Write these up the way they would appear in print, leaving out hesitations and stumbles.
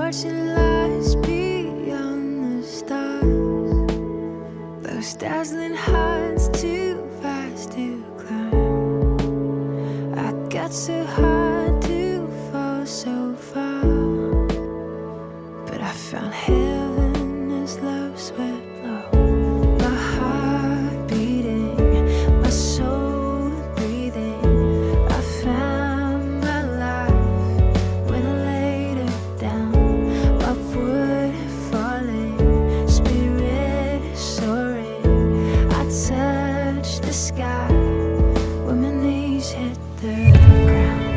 watching lies beyond the stars. Those dazzling heights too fast to climb. I got so hard to fall so far, but I found heaven as love swept low. My heart beating, my soul breathing. I found my life when I laid it down. Upward falling, spirit soaring. I touched the sky when my knees hit the ground.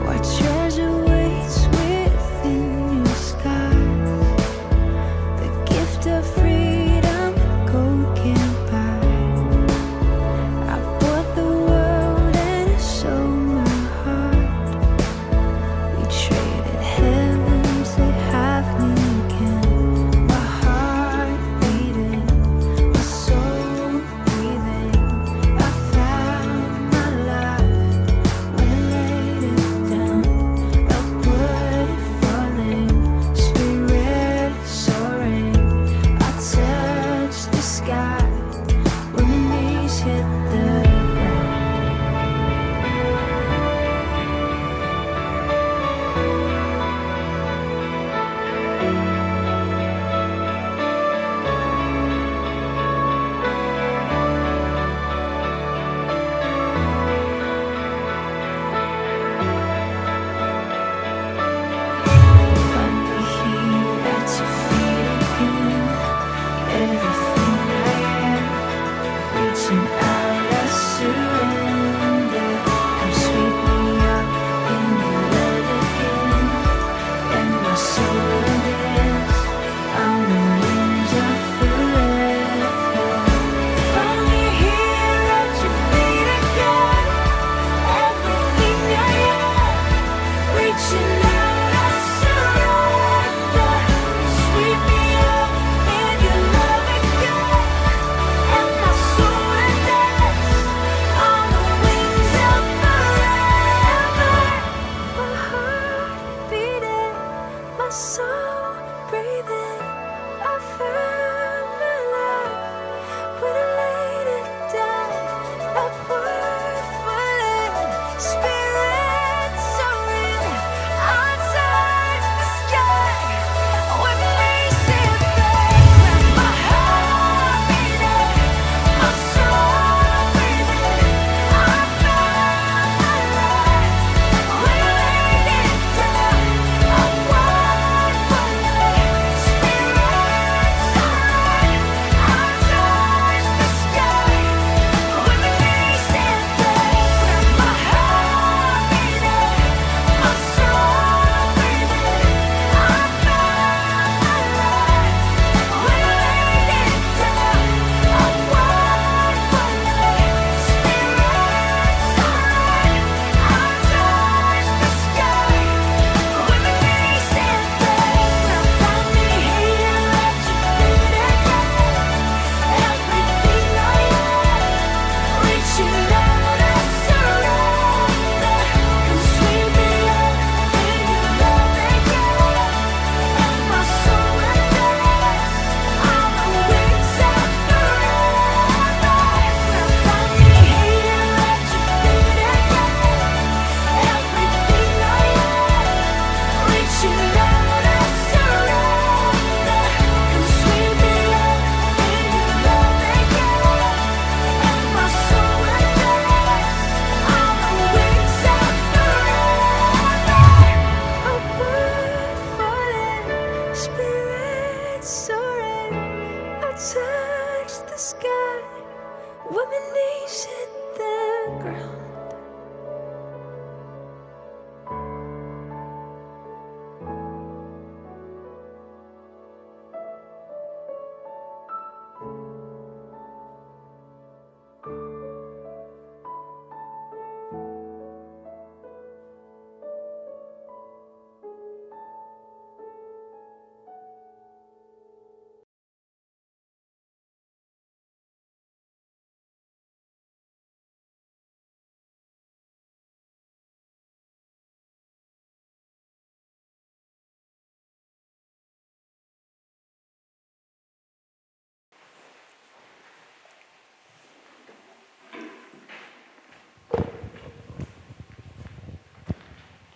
What treasure waits within your skies? The gift of freedom gold can't buy. I bought the world and sold my heart. We traded heaven to have me again. My heart beating, my soul breathing. I found my life when I laid it down. Upward falling, spirit soaring. I touched the sky when my knees hit the ground. Finally here at your feet again. Everything I am, reaching out, I surrender. Come sweep me up in your love again, and my soul will dance on the wings of forever. Finally here at your feet again. Everything I am, reaching out, I surrender. Sweep me up in your love again, and my soul will dance on the wings of forever. My heart beating, my soul breathing. I found my life when I laid it down. Upward falling, spirit soaring. I touched the sky when my knees hit the ground. My heart beating, my soul breathing. I found my life when I laid it down. Upward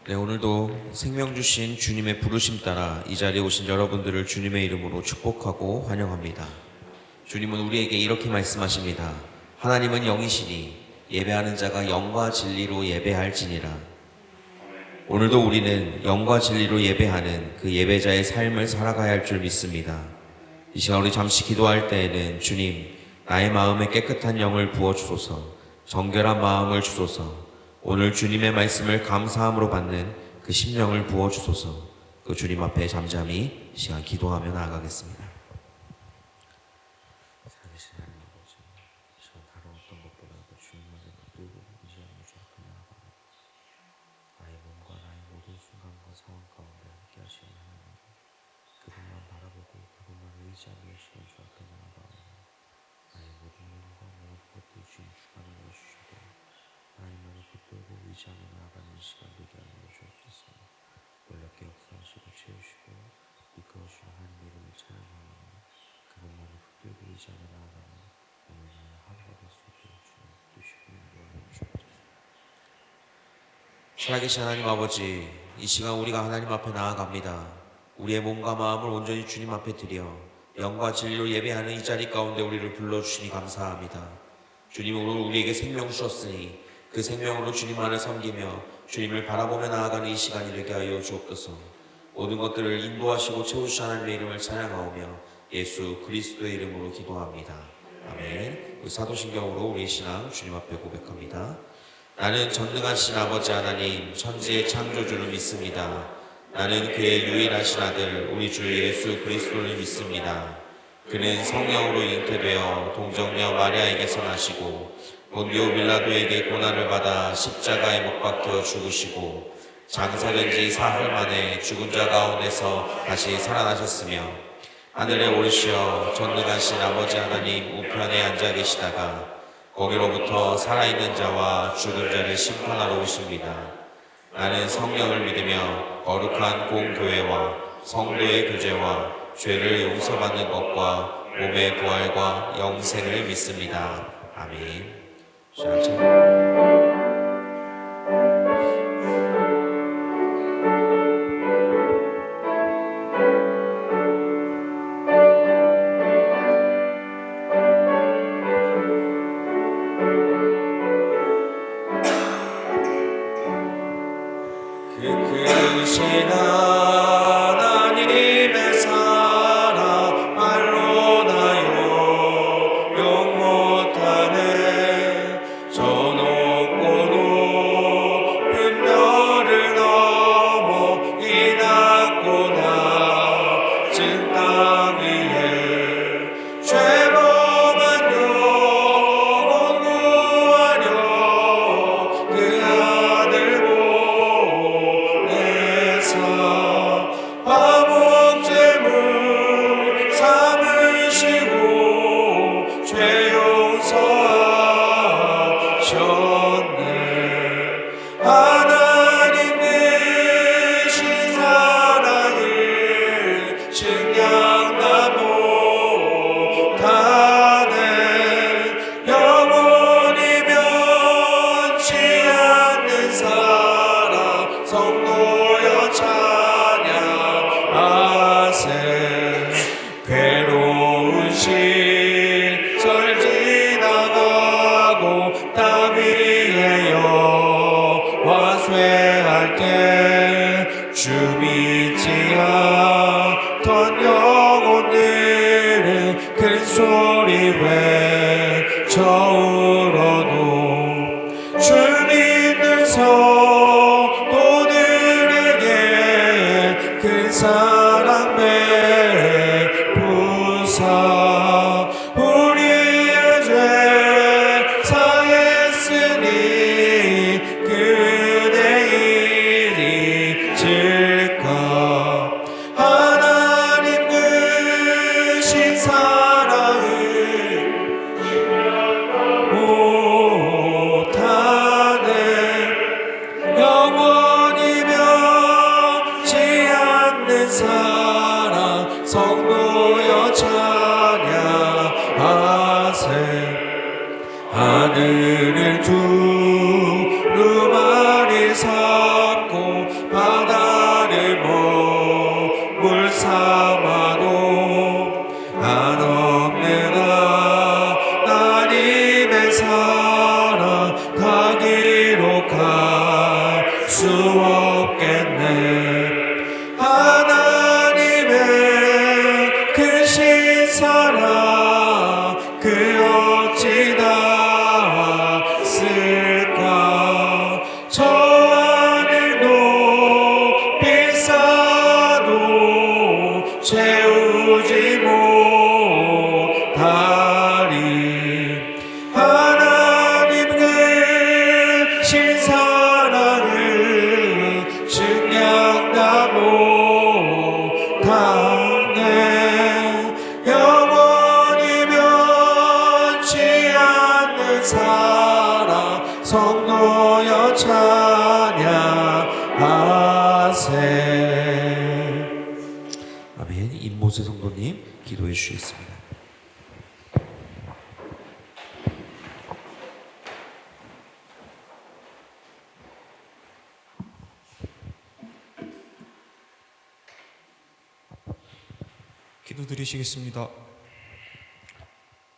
네, 오늘도 생명 주신 주님의 부르심 따라 이 자리에 오신 여러분들을 주님의 이름으로 축복하고 환영합니다. 주님은 우리에게 이렇게 말씀하십니다. 하나님은 영이시니 예배하는 자가 영과 진리로 예배할지니라. 오늘도 우리는 영과 진리로 예배하는 그 예배자의 삶을 살아가야 할 줄 믿습니다. 이 시간 우리 잠시 기도할 때에는 주님, 나의 마음에 깨끗한 영을 부어주소서, 정결한 마음을 주소서, 오늘 주님의 말씀을 감사함으로 받는 그 심령을 부어주소서. 그 주님 앞에 잠잠히 시간 기도하며 나아가겠습니다. 살아계신 하나님 아버지, 시간 다른 어떤 것보다도 주님만을 붙들고 의지하며 주 앞에 나아가며 나의 몸과 나의 모든 순간과 상황 가운데 함께 하시는 하나님, 그분만 바라보고 그분만 의지하며 시간 주 앞에 나아가며 나의 모든 몸과 모든 것들 주님 주관을 해주시고 하나님만을 붙들고 의지하며 나아가는 시간 되게 하여 주옵소서. 놀랍게 역사하시고 채우시고 이끌어주시는 하나님의 이름을 찬양하며 그분만을 붙들고 의지하며 나아가는 오늘 나의 하루가 될 수 있도록 주님 뜻이고 인도하여 주옵소서. 살아계신 하나님 아버지, 이 시간 우리가 하나님 앞에 나아갑니다. 우리의 몸과 마음을 온전히 주님 앞에 드려 영과 진리로 예배하는 이 자리 가운데 우리를 불러주시니 감사합니다. 주님은 오늘 우리에게 생명 주셨으니 그 생명으로 주님만을 섬기며 주님을 바라보며 나아가는 이 시간이 되게 하여 주옵소서. 모든 것들을 인도하시고 채우시는 하나님의 이름을 찬양하오며 예수 그리스도의 이름으로 기도합니다. 아멘. 사도신경으로 우리의 신앙 주님 앞에 고백합니다. 나는 전능하신 아버지 하나님 천지의 창조주를 믿습니다. 나는 그의 유일하신 아들 우리 주 예수 그리스도를 믿습니다. 그는 성령으로 잉태되어 동정녀 마리아에게서 나시고 본디오 빌라도에게 고난을 받아 십자가에 못 박혀 죽으시고 장사된 지 사흘 만에 죽은 자 가운데서 다시 살아나셨으며 하늘에 오르시어 전능하신 아버지 하나님 우편에 앉아 계시다가 거기로부터 살아있는 자와 죽은 자를 심판하러 오십니다. 나는 성령을 믿으며 거룩한 공교회와 성도의 교제와 죄를 용서받는 것과 몸의 부활과 영생을 믿습니다. 아멘. 크신 하나님의 사랑 말로 나요 용 못하네. 저 높고 높은 별을 넘어 이 낮고 낮은 땅 위에 죄범한 영혼 구하려 그 아들 화목제물 삼으시고 죄 용서하셨네. 하나님 되신 사랑을 증량나 못하네. 영원히 변치 않는 사랑 성도여 찬양하세. 괴로운 시절 지나가고 땅 위에 여호와 쇠할 때 주 믿지 않던 영혼들은 큰 소리 외쳐 울어도 주 믿는 성도들에게 큰 사랑 베푸사 우리의 죄 사했으니 그대 일이 질까. 하나님 크신 사랑을 못하네. 영원히 변치 않는 사랑 성도여 찬양하세. 하늘을 두루마리 삼고 인도하세. 아멘. 임모세 성도님 기도해 주시겠습니다. 기도드리시겠습니다.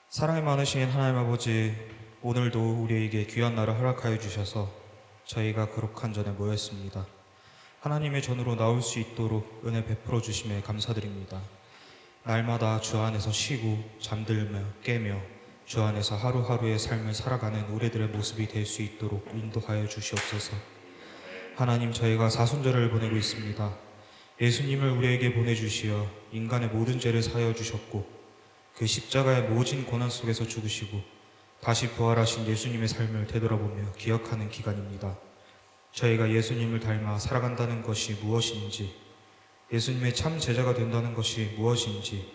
사랑이 많으신 하나님 아버지, 오늘도 우리에게 귀한 날을 허락하여 주셔서 저희가 거룩한 전에 모였습니다. 하나님의 전으로 나올 수 있도록 은혜 베풀어 주심에 감사드립니다. 날마다 주 안에서 쉬고 잠들며 깨며 주 안에서 하루하루의 삶을 살아가는 우리들의 모습이 될 수 있도록 인도하여 주시옵소서. 하나님, 저희가 사순절을 보내고 있습니다. 예수님을 우리에게 보내주시어 인간의 모든 죄를 사하여 주셨고 그 십자가의 모진 고난 속에서 죽으시고 다시 부활하신 예수님의 삶을 되돌아보며 기억하는 기간입니다. 저희가 예수님을 닮아 살아간다는 것이 무엇인지, 예수님의 참 제자가 된다는 것이 무엇인지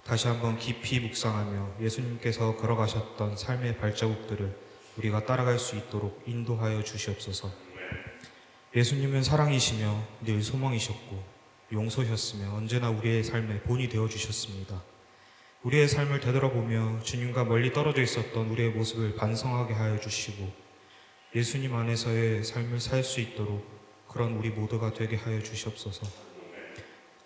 다시 한번 깊이 묵상하며 예수님께서 걸어가셨던 삶의 발자국들을 우리가 따라갈 수 있도록 인도하여 주시옵소서. 예수님은 사랑이시며 늘 소망이셨고 용서셨으며 언제나 우리의 삶의 본이 되어주셨습니다. 우리의 삶을 되돌아보며 주님과 멀리 떨어져 있었던 우리의 모습을 반성하게 하여 주시고 예수님 안에서의 삶을 살 수 있도록 그런 우리 모두가 되게 하여 주시옵소서.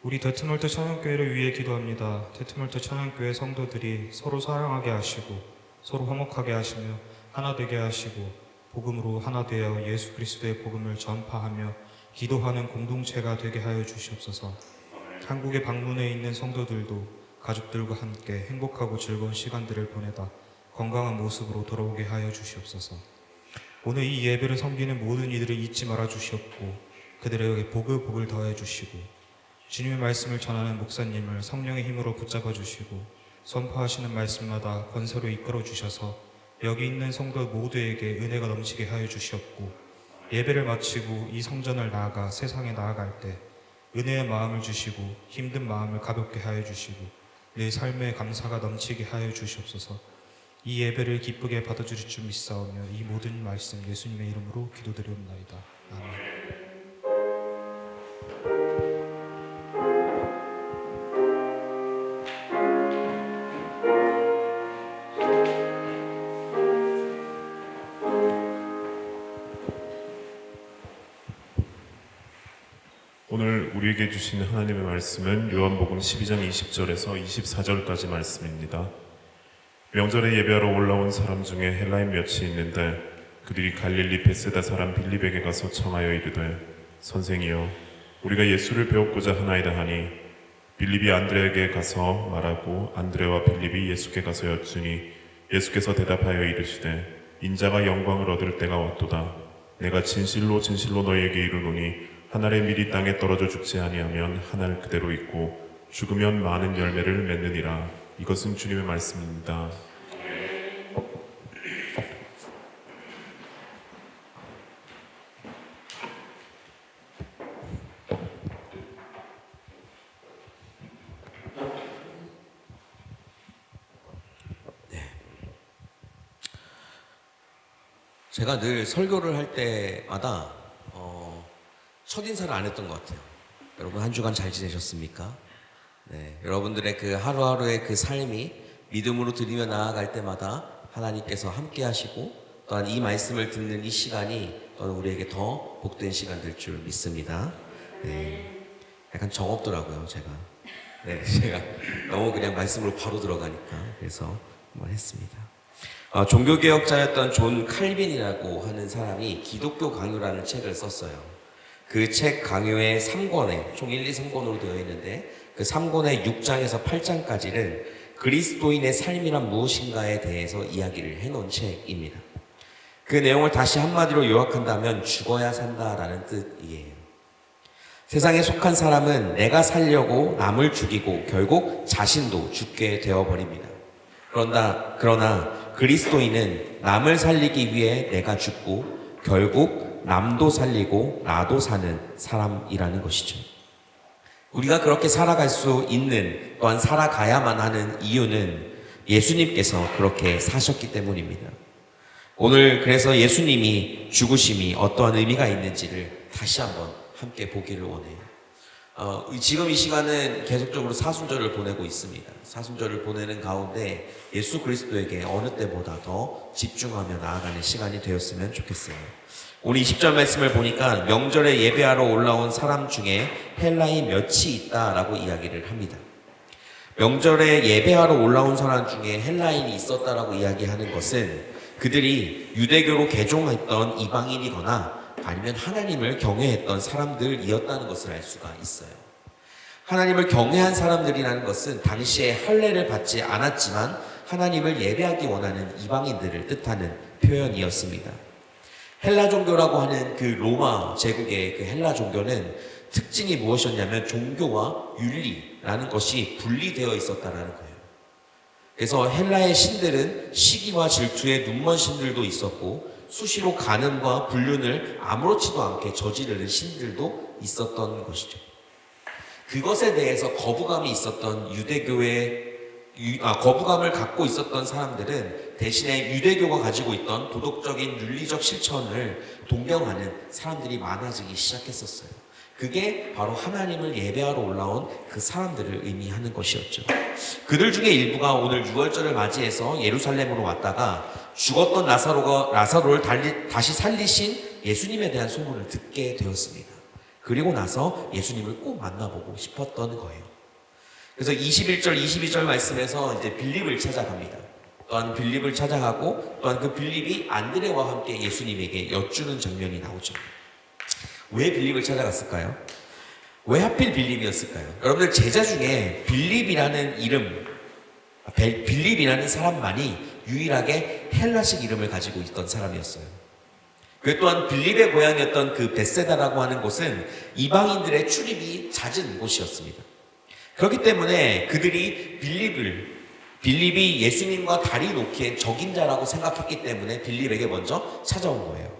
우리 데트몰트 찬양교회를 위해 기도합니다. 데트몰트 찬양교회 성도들이 서로 사랑하게 하시고 서로 화목하게 하시며 하나 되게 하시고 복음으로 하나 되어 예수 그리스도의 복음을 전파하며 기도하는 공동체가 되게 하여 주시옵소서. 한국에 방문해 있는 성도들도 가족들과 함께 행복하고 즐거운 시간들을 보내다 건강한 모습으로 돌아오게 하여 주시옵소서. 오늘 이 예배를 섬기는 모든 이들을 잊지 말아 주시옵고 그들에게 복을 더해 주시고 주님의 말씀을 전하는 목사님을 성령의 힘으로 붙잡아 주시고 선포하시는 말씀마다 권세로 이끌어 주셔서 여기 있는 성도 모두에게 은혜가 넘치게 하여 주시옵고 예배를 마치고 이 성전을 나아가 세상에 나아갈 때 은혜의 마음을 주시고 힘든 마음을 가볍게 하여 주시고 내 삶에 감사가 넘치게 하여 주시옵소서. 이 예배를 기쁘게 받아주실 줄 믿사오며 이 모든 말씀 예수님의 이름으로 기도드리옵나이다. 아멘. 오늘 우리에게 주신 하나님의 말씀은 요한복음 12장 20절에서 24절까지 말씀입니다. 명절에 예배하러 올라온 사람 중에 헬라인 몇이 있는데 그들이 갈릴리 베세다 사람 빌립에게 가서 청하여 이르되 선생이여 우리가 예수를 배웠고자 하나이다 하니 빌립이 안드레에게 가서 말하고 안드레와 빌립이 예수께 가서 여쭈니 예수께서 대답하여 이르시되 인자가 영광을 얻을 때가 왔도다. 내가 진실로 진실로 너희에게 이르노니 한 알의 밀이 땅에 떨어져 죽지 아니하면 한 알 그대로 있고 죽으면 많은 열매를 맺느니라. 이것은 주님의 말씀입니다. 제가 늘 설교를 할 때마다 첫인사를 안 했던 것 같아요. 여러분 한 주간 잘 지내셨습니까? 네, 여러분들의 그 하루하루의 그 삶이 믿음으로 드리며 나아갈 때마다 하나님께서 함께 하시고 또한 이 말씀을 듣는 이 시간이 또한 우리에게 더 복된 시간 될 줄 믿습니다. 네, 약간 정없더라고요 제가. 네, 제가 너무 그냥 말씀으로 바로 들어가니까 그래서 한번 했습니다. 종교개혁자였던 존 칼빈이라고 하는 사람이 기독교 강요라는 책을 썼어요. 그 책 강요의 3권에 총 1, 2, 3권으로 되어 있는데 그 3권의 6장에서 8장까지는 그리스도인의 삶이란 무엇인가에 대해서 이야기를 해놓은 책입니다. 그 내용을 다시 한마디로 요약한다면 죽어야 산다라는 뜻이에요. 세상에 속한 사람은 내가 살려고 남을 죽이고 결국 자신도 죽게 되어버립니다. 그러나 그리스도인은 남을 살리기 위해 내가 죽고 결국 남도 살리고 나도 사는 사람이라는 것이죠. 우리가 그렇게 살아갈 수 있는 또한 살아가야만 하는 이유는 예수님께서 그렇게 사셨기 때문입니다. 오늘 그래서 예수님이 죽으심이 어떠한 의미가 있는지를 다시 한번 함께 보기를 원해요. 지금 이 시간은 계속적으로 사순절을 보내고 있습니다. 사순절을 보내는 가운데 예수 그리스도에게 어느 때보다 더 집중하며 나아가는 시간이 되었으면 좋겠어요. 오늘 20절 말씀을 보니까 명절에 예배하러 올라온 사람 중에 헬라인 몇이 있다라고 이야기를 합니다. 명절에 예배하러 올라온 사람 중에 헬라인이 있었다라고 이야기하는 것은 그들이 유대교로 개종했던 이방인이거나 아니면 하나님을 경외했던 사람들이었다는 것을 알 수가 있어요. 하나님을 경외한 사람들이라는 것은 당시에 할례를 받지 않았지만 하나님을 예배하기 원하는 이방인들을 뜻하는 표현이었습니다. 헬라 종교라고 하는 그 로마 제국의 그 헬라 종교는 특징이 무엇이었냐면 종교와 윤리라는 것이 분리되어 있었다라는 거예요. 그래서 헬라의 신들은 시기와 질투에 눈먼 신들도 있었고 수시로 간음과 불륜을 아무렇지도 않게 저지르는 신들도 있었던 것이죠. 그것에 대해서 거부감이 있었던 거부감을 갖고 있었던 사람들은 대신에 유대교가 가지고 있던 도덕적인 윤리적 실천을 동경하는 사람들이 많아지기 시작했었어요. 그게 바로 하나님을 예배하러 올라온 그 사람들을 의미하는 것이었죠. 그들 중에 일부가 오늘 6월절을 맞이해서 예루살렘으로 왔다가 죽었던 라사로를 다시 살리신 예수님에 대한 소문을 듣게 되었습니다. 그리고 나서 예수님을 꼭 만나보고 싶었던 거예요. 그래서 21절, 22절 말씀에서 이제 빌립을 찾아갑니다. 또한 빌립을 찾아가고 또한 그 빌립이 안드레와 함께 예수님에게 여쭈는 장면이 나오죠. 왜 빌립을 찾아갔을까요? 왜 하필 빌립이었을까요? 여러분들 제자 중에 빌립이라는 사람만이 유일하게 헬라식 이름을 가지고 있던 사람이었어요. 그 또한 빌립의 고향이었던 그 벳세다라고 하는 곳은 이방인들의 출입이 잦은 곳이었습니다. 그렇기 때문에 그들이 빌립이 예수님과 다리 놓기엔 적임자라고 생각했기 때문에 빌립에게 먼저 찾아온 거예요.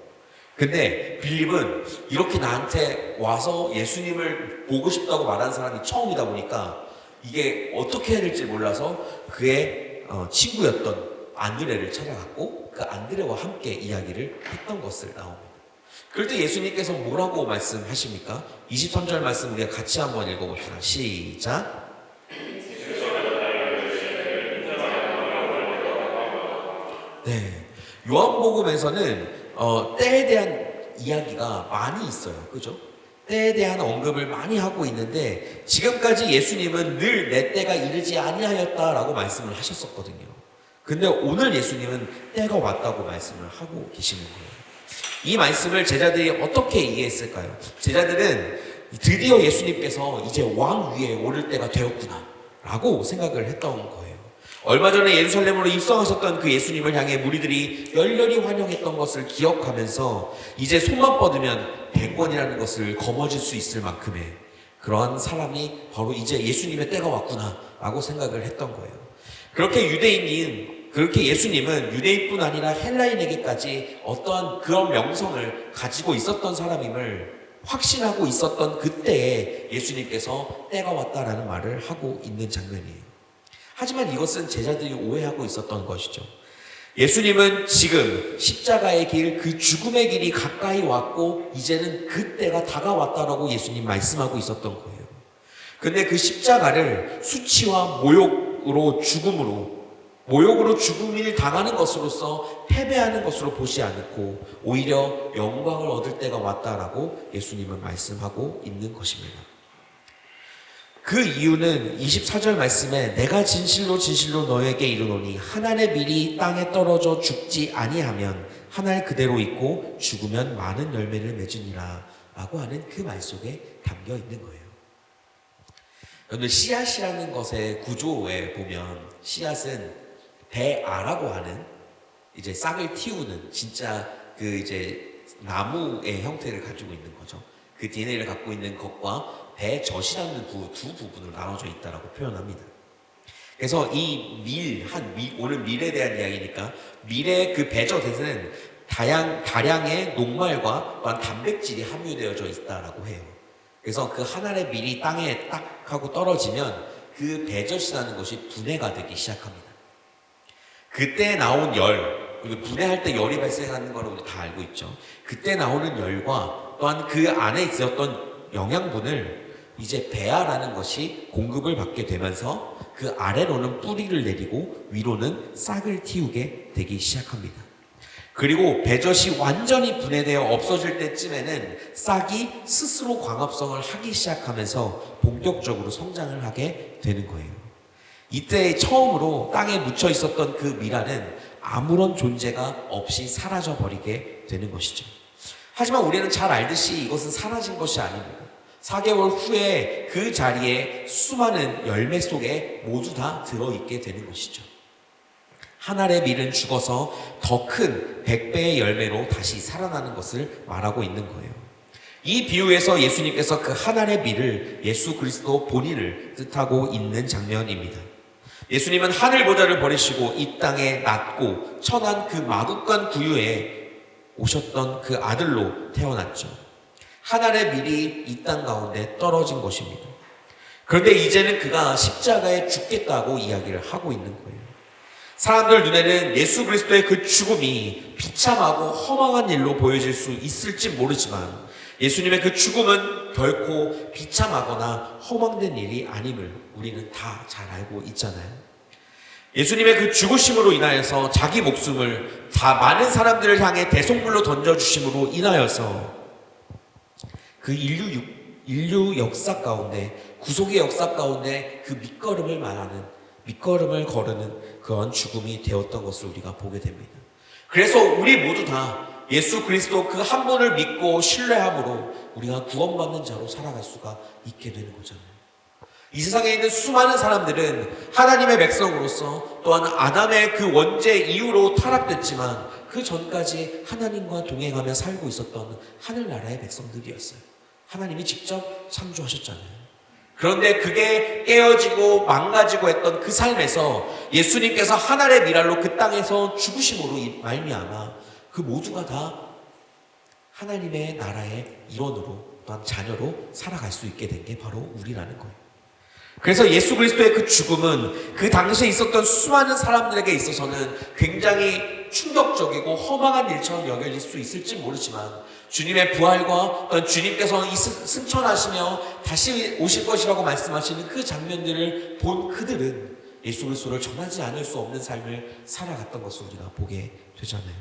근데 빌립은 이렇게 나한테 와서 예수님을 보고 싶다고 말하는 사람이 처음이다 보니까 이게 어떻게 해야 될지 몰라서 그의 친구였던 안드레를 찾아갔고 그 안드레와 함께 이야기를 했던 것을 나옵니다. 그럴 때 예수님께서 뭐라고 말씀하십니까? 23절 말씀 우리가 같이 한번 읽어봅시다. 시작. 네, 요한복음에서는 때에 대한 이야기가 많이 있어요. 그죠? 때에 대한 언급을 많이 하고 있는데 지금까지 예수님은 늘 내 때가 이르지 아니하였다라고 말씀을 하셨었거든요. 근데 오늘 예수님은 때가 왔다고 말씀을 하고 계시는 거예요. 이 말씀을 제자들이 어떻게 이해했을까요? 제자들은 드디어 예수님께서 이제 왕 위에 오를 때가 되었구나 라고 생각을 했던 거예요. 얼마 전에 예루살렘으로 입성하셨던 그 예수님을 향해 무리들이 열렬히 환영했던 것을 기억하면서 이제 손만 뻗으면 대권이라는 것을 거머쥘 수 있을 만큼의 그러한 사람이 바로 이제 예수님의 때가 왔구나 라고 생각을 했던 거예요. 그렇게 예수님은 유대인뿐 아니라 헬라인에게까지 어떠한 그런 명성을 가지고 있었던 사람임을 확신하고 있었던 그때에 예수님께서 때가 왔다라는 말을 하고 있는 장면이에요. 하지만 이것은 제자들이 오해하고 있었던 것이죠. 예수님은 지금 십자가의 길, 그 죽음의 길이 가까이 왔고 이제는 그 때가 다가왔다라고 예수님 말씀하고 있었던 거예요. 근데 그 십자가를 수치와 모욕으로 죽음을 당하는 것으로서 패배하는 것으로 보지 않고 오히려 영광을 얻을 때가 왔다라고 예수님은 말씀하고 있는 것입니다. 그 이유는 24절 말씀에 내가 진실로 너에게 이르노니 한 알의 밀이 땅에 떨어져 죽지 아니하면 한 알 그대로 있고 죽으면 많은 열매를 맺으니라 라고 하는 그 말 속에 담겨 있는 거예요. 여러분 씨앗이라는 것의 구조에 보면 씨앗은 배아라고 하는 이제 싹을 틔우는 진짜 그 이제 나무의 형태를 가지고 있는 거죠. 그 DNA를 갖고 있는 것과 배젖이라는 두 부분으로 나눠져 있다라고 표현합니다. 그래서 오늘 밀에 대한 이야기니까 밀의 그 배젖에는 다량의 녹말과 또한 단백질이 함유되어져 있다라고 해요. 그래서 그 한 알의 밀이 땅에 딱 하고 떨어지면 그 배젖이라는 것이 분해가 되기 시작합니다. 그때 나온 분해할 때 열이 발생하는 거를 우리 다 알고 있죠. 그때 나오는 열과 또한 그 안에 있었던 영양분을 이제 배아라는 것이 공급을 받게 되면서 그 아래로는 뿌리를 내리고 위로는 싹을 틔우게 되기 시작합니다. 그리고 배젖이 완전히 분해되어 없어질 때쯤에는 싹이 스스로 광합성을 하기 시작하면서 본격적으로 성장을 하게 되는 거예요. 이때 처음으로 땅에 묻혀 있었던 그 미랄은 아무런 존재가 없이 사라져 버리게 되는 것이죠. 하지만 우리는 잘 알듯이 이것은 사라진 것이 아닙니다. 4개월 후에 그 자리에 수많은 열매 속에 모두 다 들어있게 되는 것이죠. 한 알의 밀은 죽어서 더 큰 100배의 열매로 다시 살아나는 것을 말하고 있는 거예요. 이 비유에서 예수님께서 그 한 알의 밀을 예수 그리스도 본인을 뜻하고 있는 장면입니다. 예수님은 하늘 보좌를 버리시고 이 땅에 낮고 천한 그 마국간 구유에 오셨던 그 아들로 태어났죠. 한 알의 밀이 이 땅 가운데 떨어진 것입니다. 그런데 이제는 그가 십자가에 죽겠다고 이야기를 하고 있는 거예요. 사람들 눈에는 예수 그리스도의 그 죽음이 비참하고 허망한 일로 보여질 수 있을지 모르지만 예수님의 그 죽음은 결코 비참하거나 허망된 일이 아님을 우리는 다 잘 알고 있잖아요. 예수님의 그 죽으심으로 인하여서 자기 목숨을 다 많은 사람들을 향해 대속물로 던져주심으로 인하여서 그 인류 역사 가운데, 구속의 역사 가운데 그 밑거름을 거르는 그런 죽음이 되었던 것을 우리가 보게 됩니다. 그래서 우리 모두 다 예수 그리스도 그 한 분을 믿고 신뢰함으로 우리가 구원받는 자로 살아갈 수가 있게 되는 거잖아요. 이 세상에 있는 수많은 사람들은 하나님의 백성으로서 또한 아담의 그 원죄 이후로 타락됐지만 그 전까지 하나님과 동행하며 살고 있었던 하늘나라의 백성들이었어요. 하나님이 직접 창조하셨잖아요. 그런데 그게 깨어지고 망가지고 했던 그 삶에서 예수님께서 한 알의 미랄로 그 땅에서 죽으심으로 말미암아 그 모두가 다 하나님의 나라의 일원으로 또한 자녀로 살아갈 수 있게 된 게 바로 우리라는 거예요. 그래서 예수 그리스도의 그 죽음은 그 당시에 있었던 수많은 사람들에게 있어서는 굉장히 충격적이고 허망한 일처럼 여겨질 수 있을지 모르지만 주님의 부활과 주님께서 승천하시며 다시 오실 것이라고 말씀하시는 그 장면들을 본 그들은 예수 그리스도를 전하지 않을 수 없는 삶을 살아갔던 것을 우리가 보게 되잖아요.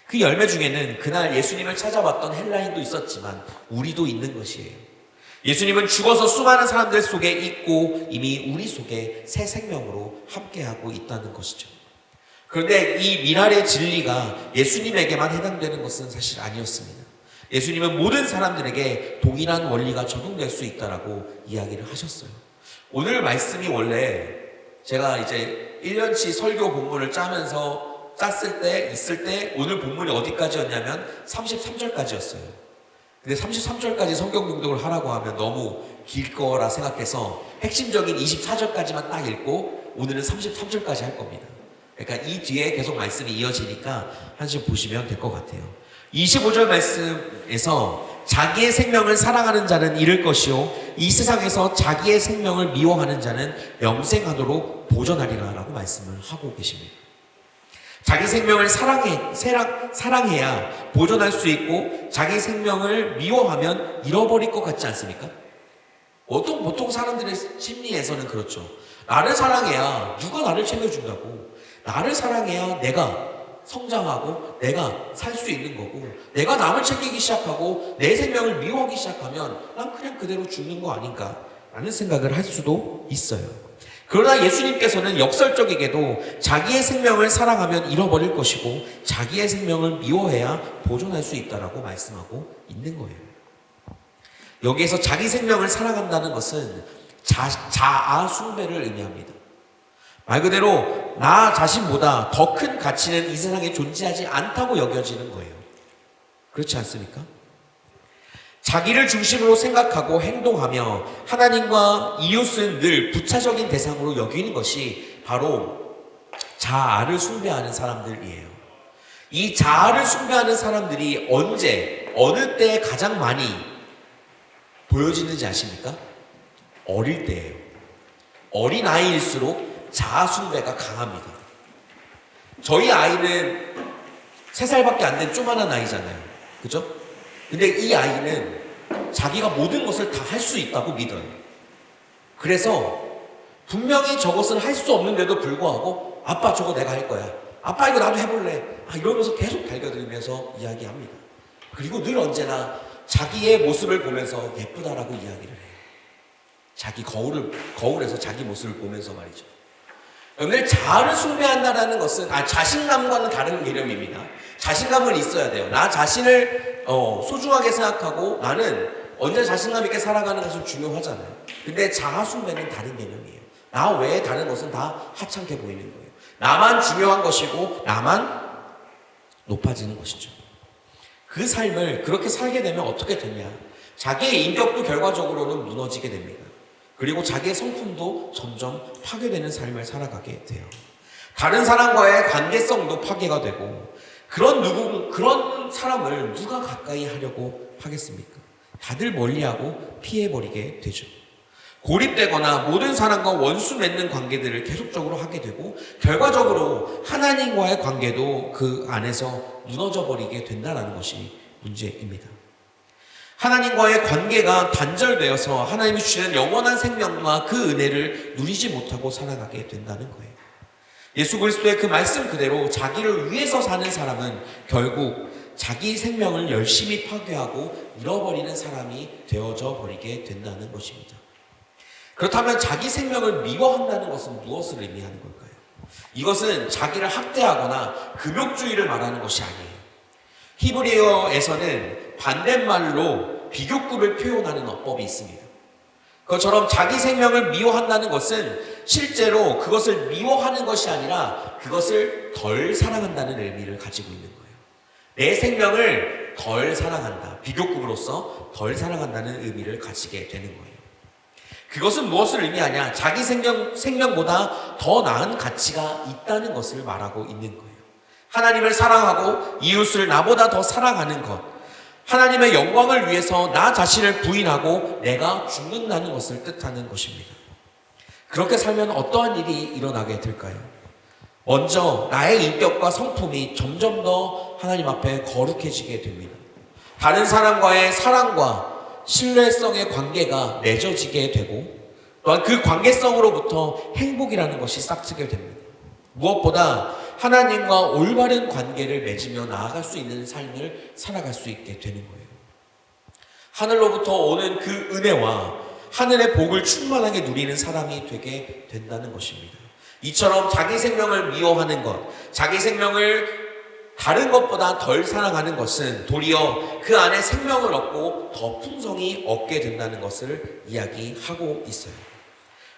그 열매 중에는 그날 예수님을 찾아봤던 헬라인도 있었지만 우리도 있는 것이에요. 예수님은 죽어서 수많은 사람들 속에 있고 이미 우리 속에 새 생명으로 함께하고 있다는 것이죠. 그런데 이 미랄의 진리가 예수님에게만 해당되는 것은 사실 아니었습니다. 예수님은 모든 사람들에게 동일한 원리가 적용될 수 있다라고 이야기를 하셨어요. 오늘 말씀이 원래 제가 이제 1년치 설교 본문을 있을 때 오늘 본문이 어디까지였냐면 33절까지였어요. 근데 33절까지 성경 공독을 하라고 하면 너무 길 거라 생각해서 핵심적인 24절까지만 딱 읽고 오늘은 33절까지 할 겁니다. 그러니까 이 뒤에 계속 말씀이 이어지니까 한번 보시면 될 것 같아요. 25절 말씀에서 자기의 생명을 사랑하는 자는 잃을 것이요 이 세상에서 자기의 생명을 미워하는 자는 영생하도록 보존하리라 라고 말씀을 하고 계십니다. 자기 생명을 사랑해야 보존할 수 있고 자기 생명을 미워하면 잃어버릴 것 같지 않습니까? 보통 사람들의 심리에서는 그렇죠. 나를 사랑해야 누가 나를 챙겨준다고, 나를 사랑해야 내가 성장하고 내가 살 수 있는 거고, 내가 남을 챙기기 시작하고 내 생명을 미워하기 시작하면 난 그냥 그대로 죽는 거 아닌가 라는 생각을 할 수도 있어요. 그러나 예수님께서는 역설적이게도 자기의 생명을 사랑하면 잃어버릴 것이고 자기의 생명을 미워해야 보존할 수 있다라고 말씀하고 있는 거예요. 여기에서 자기 생명을 사랑한다는 것은 자아 숭배를 의미합니다. 말 그대로 나 자신보다 더 큰 가치는 이 세상에 존재하지 않다고 여겨지는 거예요. 그렇지 않습니까? 자기를 중심으로 생각하고 행동하며 하나님과 이웃은 늘 부차적인 대상으로 여기는 것이 바로 자아를 숭배하는 사람들이에요. 이 자아를 숭배하는 사람들이 언제, 어느 때에 가장 많이 보여지는지 아십니까? 어릴 때예요. 어린 아이일수록 자아 숭배가 강합니다. 저희 아이는 3살밖에 안 된 조그만한 아이잖아요. 그죠? 근데 이 아이는 자기가 모든 것을 다 할 수 있다고 믿어요. 그래서 분명히 저것을 할 수 없는데도 불구하고 아빠 저거 내가 할 거야. 아빠 이거 나도 해볼래. 이러면서 계속 달겨들면서 이야기합니다. 그리고 늘 언제나 자기의 모습을 보면서 예쁘다라고 이야기를 해요. 자기 거울에서 자기 모습을 보면서 말이죠. 여러분들 자아를 숭배한다라는 것은 자신감과는 다른 개념입니다. 자신감은 있어야 돼요. 나 자신을 소중하게 생각하고 나는 언제 자신감 있게 살아가는 것은 중요하잖아요. 근데 자아 숭배는 다른 개념이에요. 나 외에 다른 것은 다 하찮게 보이는 거예요. 나만 중요한 것이고 나만 높아지는 것이죠. 그 삶을 그렇게 살게 되면 어떻게 되냐? 자기의 인격도 결과적으로는 무너지게 됩니다. 그리고 자기의 성품도 점점 파괴되는 삶을 살아가게 돼요. 다른 사람과의 관계성도 파괴가 되고 그런 사람을 누가 가까이 하려고 하겠습니까? 다들 멀리하고 피해버리게 되죠. 고립되거나 모든 사람과 원수 맺는 관계들을 계속적으로 하게 되고 결과적으로 하나님과의 관계도 그 안에서 무너져 버리게 된다는 것이 문제입니다. 하나님과의 관계가 단절되어서 하나님이 주시는 영원한 생명과 그 은혜를 누리지 못하고 살아가게 된다는 거예요. 예수 그리스도의 그 말씀 그대로 자기를 위해서 사는 사람은 결국 자기 생명을 열심히 파괴하고 잃어버리는 사람이 되어져 버리게 된다는 것입니다. 그렇다면 자기 생명을 미워한다는 것은 무엇을 의미하는 걸까요? 이것은 자기를 학대하거나 금욕주의를 말하는 것이 아니에요. 히브리어에서는 반대말로 비교급을 표현하는 어법이 있습니다. 그것처럼 자기 생명을 미워한다는 것은 실제로 그것을 미워하는 것이 아니라 그것을 덜 사랑한다는 의미를 가지고 있는 거예요. 내 생명을 덜 사랑한다. 비교급으로서 덜 사랑한다는 의미를 가지게 되는 거예요. 그것은 무엇을 의미하냐? 자기 생명보다 더 나은 가치가 있다는 것을 말하고 있는 거예요. 하나님을 사랑하고 이웃을 나보다 더 사랑하는 것, 하나님의 영광을 위해서 나 자신을 부인하고 내가 죽는다는 것을 뜻하는 것입니다. 그렇게 살면 어떠한 일이 일어나게 될까요? 먼저 나의 인격과 성품이 점점 더 하나님 앞에 거룩해지게 됩니다. 다른 사람과의 사랑과 신뢰성의 관계가 맺어지게 되고 또한 그 관계성으로부터 행복이라는 것이 싹트게 됩니다. 무엇보다 하나님과 올바른 관계를 맺으며 나아갈 수 있는 삶을 살아갈 수 있게 되는 거예요. 하늘로부터 오는 그 은혜와 하늘의 복을 충만하게 누리는 사람이 되게 된다는 것입니다. 이처럼 자기 생명을 미워하는 것, 자기 생명을 다른 것보다 덜 사랑하는 것은 도리어 그 안에 생명을 얻고 더 풍성히 얻게 된다는 것을 이야기하고 있어요.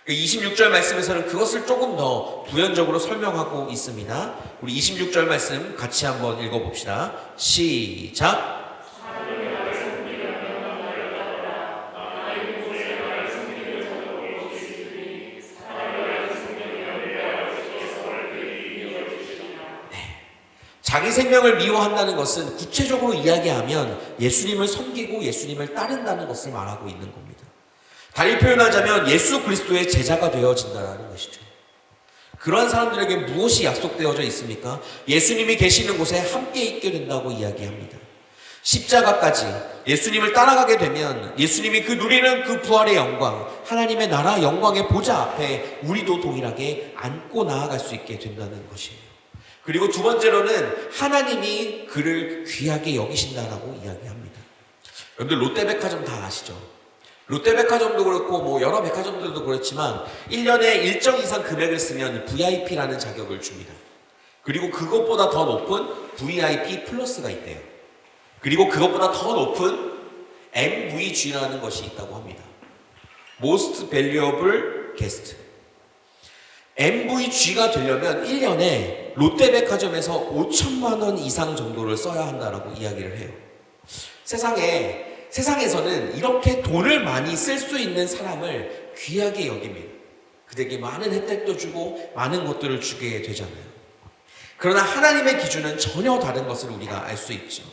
26절 말씀에서는 그것을 조금 더 부연적으로 설명하고 있습니다. 우리 26절 말씀 같이 한번 읽어봅시다. 시작! 자기 생명을 미워한다는 것은 구체적으로 이야기하면 예수님을 섬기고 예수님을 따른다는 것을 말하고 있는 겁니다. 달리 표현하자면 예수 그리스도의 제자가 되어진다는 것이죠. 그러한 사람들에게 무엇이 약속되어져 있습니까? 예수님이 계시는 곳에 함께 있게 된다고 이야기합니다. 십자가까지 예수님을 따라가게 되면 예수님이 그 누리는 그 부활의 영광, 하나님의 나라 영광의 보좌 앞에 우리도 동일하게 안고 나아갈 수 있게 된다는 것이에요. 그리고 두 번째로는 하나님이 그를 귀하게 여기신다라고 이야기합니다. 여러분들 롯데백화점 다 아시죠? 롯데백화점도 그렇고 여러 백화점들도 그렇지만 1년에 일정 이상 금액을 쓰면 VIP라는 자격을 줍니다. 그리고 그것보다 더 높은 VIP 플러스가 있대요. 그리고 그것보다 더 높은 MVG라는 것이 있다고 합니다. Most Valuable Guest. MVG가 되려면 1년에 롯데백화점에서 5천만 원 이상 정도를 써야 한다라고 이야기를 해요. 세상에서는 이렇게 돈을 많이 쓸 수 있는 사람을 귀하게 여깁니다. 그들에게 많은 혜택도 주고 많은 것들을 주게 되잖아요. 그러나 하나님의 기준은 전혀 다른 것을 우리가 알 수 있죠.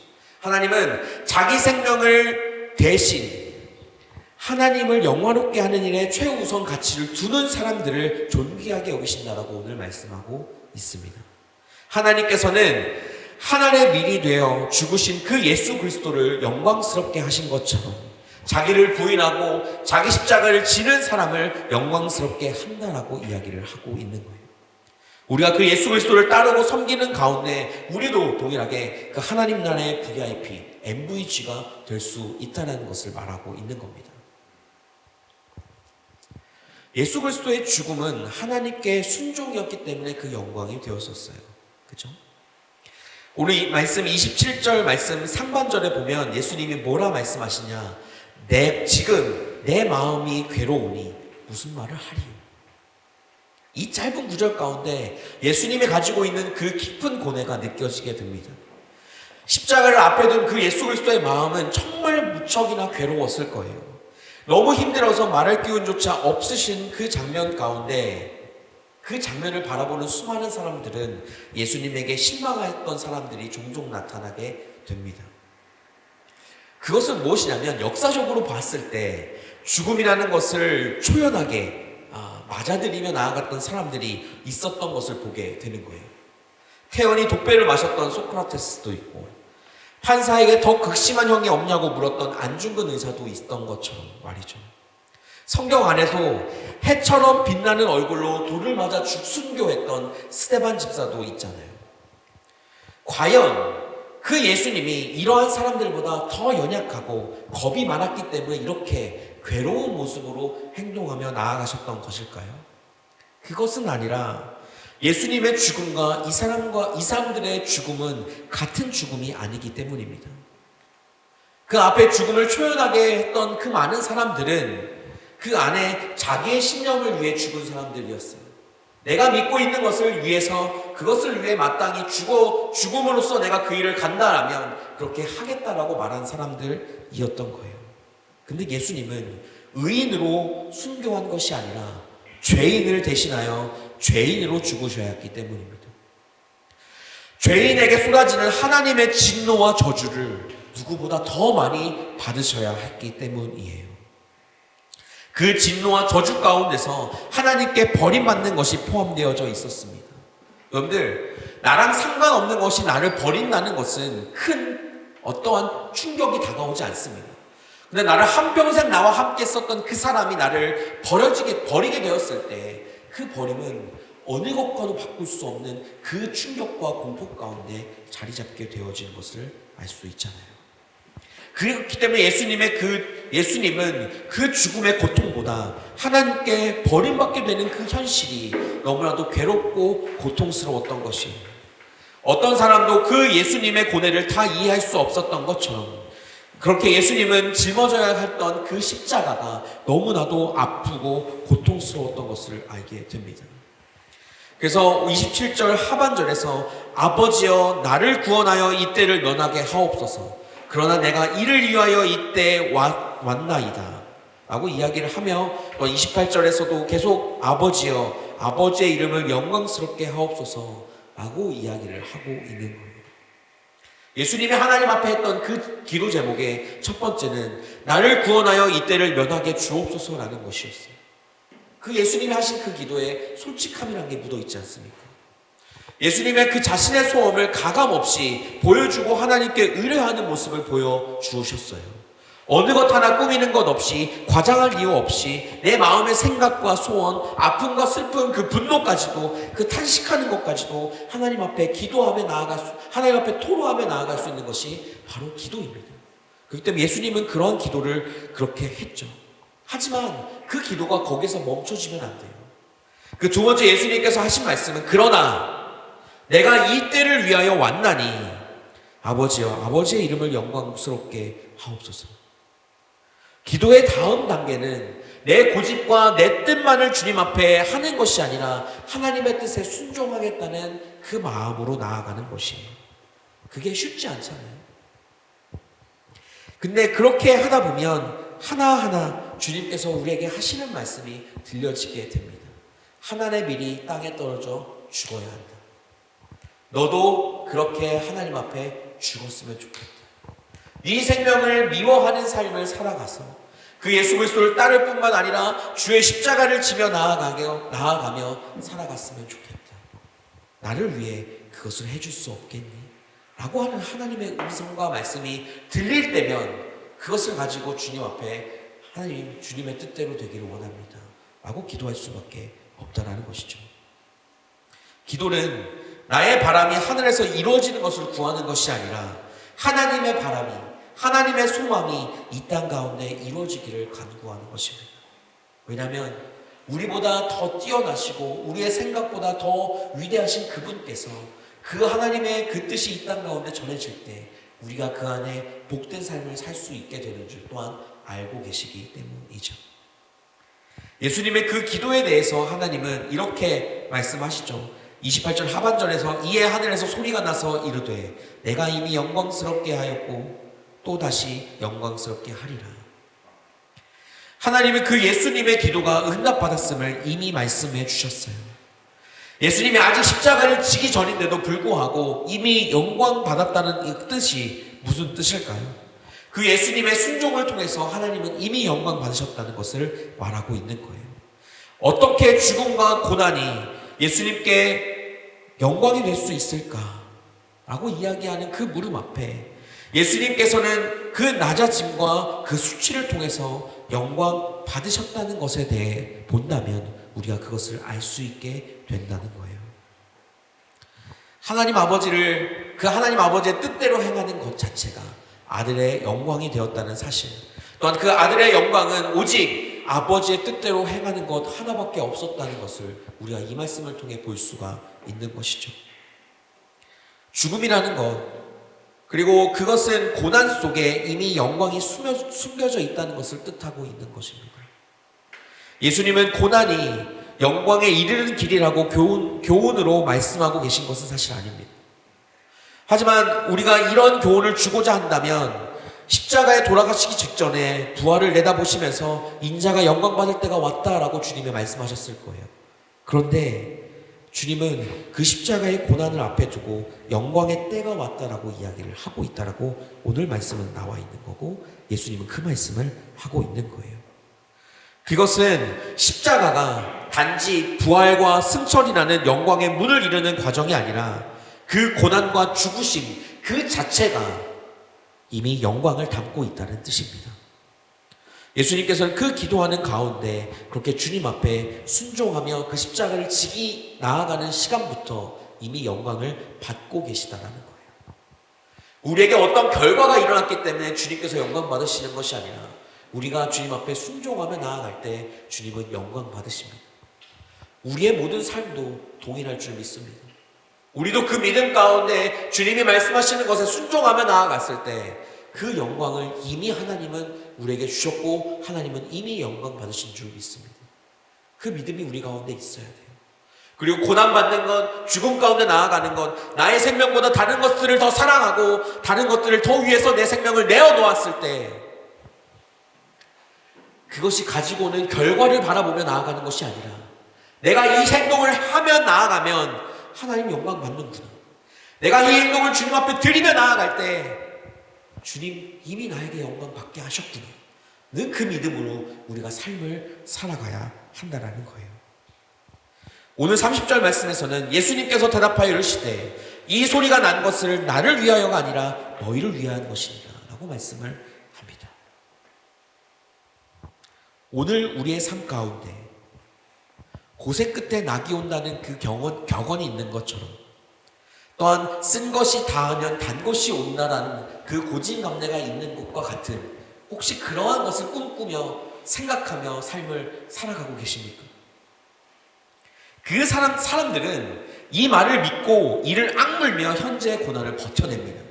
하나님은 자기 생명을 대신 하나님을 영화롭게 하는 일에 최우선 가치를 두는 사람들을 존귀하게 여기신다라고 오늘 말씀하고 있습니다. 하나님께서는 하늘의 밀이 되어 죽으신 그 예수 그리스도를 영광스럽게 하신 것처럼 자기를 부인하고 자기 십자가를 지는 사람을 영광스럽게 한다라고 이야기를 하고 있는 거예요. 우리가 그 예수 그리스도를 따르고 섬기는 가운데 우리도 동일하게 그 하나님 나라의 VIP, MVG가 될 수 있다는 것을 말하고 있는 겁니다. 예수 그리스도의 죽음은 하나님께 순종이었기 때문에 그 영광이 되었었어요. 그죠? 오늘 이 말씀 27절 말씀 상반절에 보면 예수님이 뭐라 말씀하시냐? 지금 내 마음이 괴로우니 무슨 말을 하리요? 이 짧은 구절 가운데 예수님이 가지고 있는 그 깊은 고뇌가 느껴지게 됩니다. 십자가를 앞에 둔 그 예수 그리스도의 마음은 정말 무척이나 괴로웠을 거예요. 너무 힘들어서 말할 기운조차 없으신 그 장면 가운데 그 장면을 바라보는 수많은 사람들은 예수님에게 실망했던 사람들이 종종 나타나게 됩니다. 그것은 무엇이냐면 역사적으로 봤을 때 죽음이라는 것을 초연하게 맞아들이며 나아갔던 사람들이 있었던 것을 보게 되는 거예요. 태연히 독배를 마셨던 소크라테스도 있고 판사에게 더 극심한 형이 없냐고 물었던 안중근 의사도 있던 것처럼 말이죠. 성경 안에서 해처럼 빛나는 얼굴로 돌을 맞아 순교했던 스데반 집사도 있잖아요. 과연 그 예수님이 이러한 사람들보다 더 연약하고 겁이 많았기 때문에 이렇게 괴로운 모습으로 행동하며 나아가셨던 것일까요? 그것은 아니라 예수님의 죽음과 이 사람들의 죽음은 같은 죽음이 아니기 때문입니다. 그 앞에 죽음을 초연하게 했던 그 많은 사람들은 그 안에 자기의 신념을 위해 죽은 사람들이었어요. 내가 믿고 있는 것을 위해서 그것을 위해 마땅히 죽음으로써 내가 그 일을 간다라면 그렇게 하겠다라고 말한 사람들이었던 거예요. 근데 예수님은 의인으로 순교한 것이 아니라 죄인을 대신하여 죄인으로 죽으셔야 했기 때문입니다. 죄인에게 쏟아지는 하나님의 진노와 저주를 누구보다 더 많이 받으셔야 했기 때문이에요. 그 진노와 저주 가운데서 하나님께 버림받는 것이 포함되어져 있었습니다. 여러분들, 나랑 상관없는 것이 나를 버린다는 것은 큰 어떠한 충격이 다가오지 않습니다. 근데 나를 한평생 나와 함께 썼던 그 사람이 나를 버리게 되었을 때 그 버림은 어느 것과도 바꿀 수 없는 그 충격과 공포 가운데 자리 잡게 되어진 것을 알 수 있잖아요. 그렇기 때문에 예수님은 그 죽음의 고통보다 하나님께 버림받게 되는 그 현실이 너무나도 괴롭고 고통스러웠던 것이에요. 어떤 사람도 그 예수님의 고뇌를 다 이해할 수 없었던 것처럼 그렇게 예수님은 짊어져야 했던 그 십자가가 너무나도 아프고 고통스러웠던 것을 알게 됩니다. 그래서 27절 하반절에서 아버지여 나를 구원하여 이때를 면하게 하옵소서. 그러나 내가 이를 위하여 이때 왔나이다 라고 이야기를 하며 28절에서도 계속 아버지여 아버지의 이름을 영광스럽게 하옵소서 라고 이야기를 하고 있는 거예요. 예수님이 하나님 앞에 했던 그 기도 제목의 첫 번째는 나를 구원하여 이때를 면하게 주옵소서라는 것이었어요. 그 예수님이 하신 그 기도에 솔직함이라는 게 묻어 있지 않습니까? 예수님의 그 자신의 소원을 가감없이 보여주고 하나님께 의뢰하는 모습을 보여주셨어요. 어느 것 하나 꾸미는 것 없이 과장할 이유 없이 내 마음의 생각과 소원, 아픔과 슬픔, 그 분노까지도 그 탄식하는 것까지도 하나님 앞에 기도하며 하나님 앞에 토로하며 나아갈 수 있는 것이 바로 기도입니다. 그렇기 때문에 예수님은 그런 기도를 그렇게 했죠. 하지만 그 기도가 거기서 멈춰지면 안 돼요. 그 두 번째 예수님께서 하신 말씀은 그러나 내가 이 때를 위하여 왔나니 아버지여 아버지의 이름을 영광스럽게 하옵소서. 기도의 다음 단계는 내 고집과 내 뜻만을 주님 앞에 하는 것이 아니라 하나님의 뜻에 순종하겠다는 그 마음으로 나아가는 것이에요. 그게 쉽지 않잖아요. 근데 그렇게 하다 보면 하나하나 주님께서 우리에게 하시는 말씀이 들려지게 됩니다. 하나의 밀이 땅에 떨어져 죽어야 한다. 너도 그렇게 하나님 앞에 죽었으면 좋겠다. 네 생명을 미워하는 삶을 살아가서 그 예수 그리스도를 따를 뿐만 아니라 주의 십자가를 지며 나아가며 살아갔으면 좋겠다. 나를 위해 그것을 해줄 수 없겠니? 라고 하는 하나님의 음성과 말씀이 들릴 때면 그것을 가지고 주님 앞에 하나님, 주님의 뜻대로 되기를 원합니다 라고 기도할 수밖에 없다는 것이죠. 기도는 나의 바람이 하늘에서 이루어지는 것을 구하는 것이 아니라 하나님의 바람이, 하나님의 소망이 이 땅 가운데 이루어지기를 간구하는 것입니다. 왜냐하면 우리보다 더 뛰어나시고 우리의 생각보다 더 위대하신 그분께서 그 하나님의 그 뜻이 이 땅 가운데 전해질 때 우리가 그 안에 복된 삶을 살 수 있게 되는 줄 또한 알고 계시기 때문이죠. 예수님의 그 기도에 대해서 하나님은 이렇게 말씀하시죠. 28절 하반절에서 이에 하늘에서 소리가 나서 이르되 내가 이미 영광스럽게 하였고 또 다시 영광스럽게 하리라. 하나님은 그 예수님의 기도가 응답받았음을 이미 말씀해 주셨어요. 예수님이 아직 십자가를 지기 전인데도 불구하고 이미 영광 받았다는 이 뜻이 무슨 뜻일까요? 그 예수님의 순종을 통해서 하나님은 이미 영광 받으셨다는 것을 말하고 있는 거예요. 어떻게 죽음과 고난이 예수님께 영광이 될 수 있을까? 라고 이야기하는 그 물음 앞에 예수님께서는 그 낮아짐과 그 수치를 통해서 영광 받으셨다는 것에 대해 본다면 우리가 그것을 알 수 있게 된다는 거예요. 하나님 아버지를, 그 하나님 아버지의 뜻대로 행하는 것 자체가 아들의 영광이 되었다는 사실, 또한 그 아들의 영광은 오직 아버지의 뜻대로 행하는 것 하나밖에 없었다는 것을 우리가 이 말씀을 통해 볼 수가 있는 것이죠. 죽음이라는 것, 그리고 그것은 고난 속에 이미 영광이 숨겨져 있다는 것을 뜻하고 있는 것입니다. 예수님은 고난이 영광에 이르는 길이라고 교훈으로 말씀하고 계신 것은 사실 아닙니다. 하지만 우리가 이런 교훈을 주고자 한다면 십자가에 돌아가시기 직전에 부활을 내다보시면서 인자가 영광받을 때가 왔다라고 주님이 말씀하셨을 거예요. 그런데 주님은 그 십자가의 고난을 앞에 두고 영광의 때가 왔다라고 이야기를 하고 있다라고 오늘 말씀은 나와 있는 거고, 예수님은 그 말씀을 하고 있는 거예요. 그것은 십자가가 단지 부활과 승천이라는 영광의 문을 이루는 과정이 아니라 그 고난과 죽으심 그 자체가 이미 영광을 담고 있다는 뜻입니다. 예수님께서는 그 기도하는 가운데 그렇게 주님 앞에 순종하며 그 십자가를 지기 나아가는 시간부터 이미 영광을 받고 계시다라는 거예요. 우리에게 어떤 결과가 일어났기 때문에 주님께서 영광 받으시는 것이 아니라 우리가 주님 앞에 순종하며 나아갈 때 주님은 영광 받으십니다. 우리의 모든 삶도 동일할 줄 믿습니다. 우리도 그 믿음 가운데 주님이 말씀하시는 것에 순종하며 나아갔을 때 그 영광을 이미 하나님은 우리에게 주셨고 하나님은 이미 영광 받으신 줄 믿습니다. 그 믿음이 우리 가운데 있어야 돼요. 그리고 고난받는 것, 죽음 가운데 나아가는 것, 나의 생명보다 다른 것들을 더 사랑하고 다른 것들을 더 위해서 내 생명을 내어놓았을 때 그것이 가지고 오는 결과를 바라보며 나아가는 것이 아니라 내가 이 행동을 하며 나아가면 하나님 영광 받는구나, 내가 이 행동을 주님 앞에 드리며 나아갈 때 주님 이미 나에게 영광 받게 하셨구나 는 그 믿음으로 우리가 삶을 살아가야 한다라는 거예요. 오늘 30절 말씀에서는 예수님께서 대답하여 이르시되 이 소리가 난 것을 나를 위하여가 아니라 너희를 위한 것이니라 라고 말씀을 합니다. 오늘 우리의 삶 가운데 고생 끝에 낙이 온다는 그 격언이 있는 것처럼, 또한 쓴 것이 다하면 단 것이 온다라는 그 고진감래가 있는 것과 같은, 혹시 그러한 것을 꿈꾸며 생각하며 삶을 살아가고 계십니까? 그 사람들은 이 말을 믿고 이를 악물며 현재의 고난을 버텨냅니다.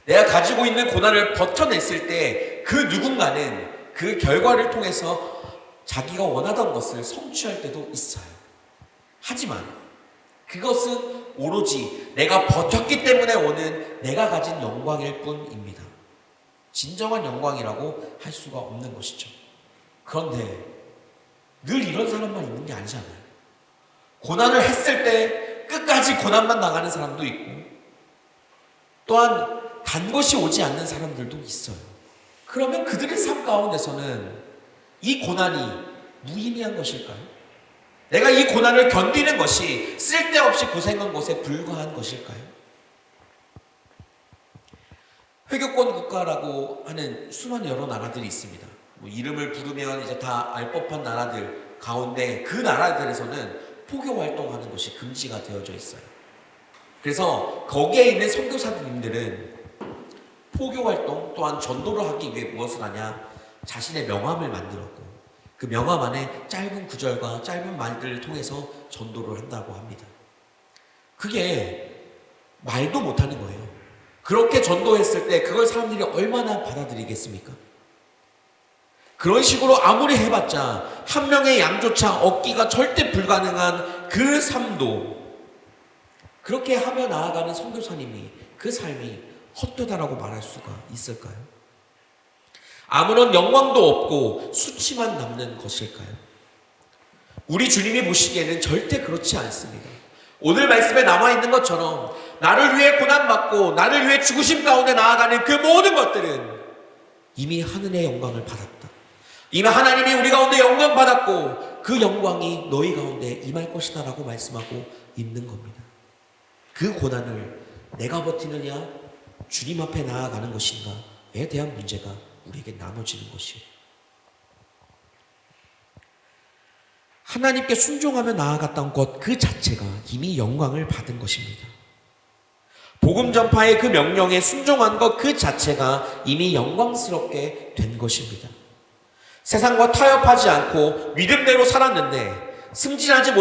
내가 가지고 있는 고난을 버텨냈을 때 그 누군가는 그 결과를 통해서 자기가 원하던 것을 성취할 때도 있어요. 하지만 그것은 오로지 내가 버텼기 때문에 오는 내가 가진 영광일 뿐입니다. 진정한 영광이라고 할 수가 없는 것이죠. 그런데 늘 이런 사람만 있는 게 아니잖아요. 고난을 했을 때 끝까지 고난만 나가는 사람도 있고, 또한 단 것이 오지 않는 사람들도 있어요. 그러면 그들의 삶 가운데서는 이 고난이 무의미한 것일까요? 내가 이 고난을 견디는 것이 쓸데없이 고생한 것에 불과한 것일까요? 회교권 국가라고 하는 수많은 여러 나라들이 있습니다. 뭐 이름을 부르면 이제 다 알 법한 나라들 가운데 그 나라들에서는 포교 활동하는 것이 금지가 되어져 있어요. 그래서 거기에 있는 선교사님들은 포교 활동 또한 전도를 하기 위해 무엇을 하냐? 자신의 명함을 만들었고 그 명함 안에 짧은 구절과 짧은 말들을 통해서 전도를 한다고 합니다. 그게 말도 못하는 거예요. 그렇게 전도했을 때 그걸 사람들이 얼마나 받아들이겠습니까? 그런 식으로 아무리 해봤자 한 명의 양조차 얻기가 절대 불가능한 그 삶도 그렇게 하며 나아가는 선교사님이 그 삶이 헛되다라고 말할 수가 있을까요? 아무런 영광도 없고 수치만 남는 것일까요? 우리 주님이 보시기에는 절대 그렇지 않습니다. 오늘 말씀에 나와 있는 것처럼 나를 위해 고난받고 나를 위해 죽으심 가운데 나아가는 그 모든 것들은 이미 하늘의 영광을 받았다. 이미 하나님이 우리 가운데 영광 받았고 그 영광이 너희 가운데 임할 것이다 라고 말씀하고 있는 겁니다. 그 고난을 내가 버티느냐 주님 앞에 나아가는 것인가에 대한 문제가 우리에게 나눠지는 것이에요. 하나님께 순종하며 나아갔던 것 그 자체가 이미 영광을 받은 것입니다. 복음 전파의 그 명령에 순종한 것 그 자체가 이미 영광스럽게 된 것입니다. 세상과 타협하지 않고 믿음대로 살았는데 승진하지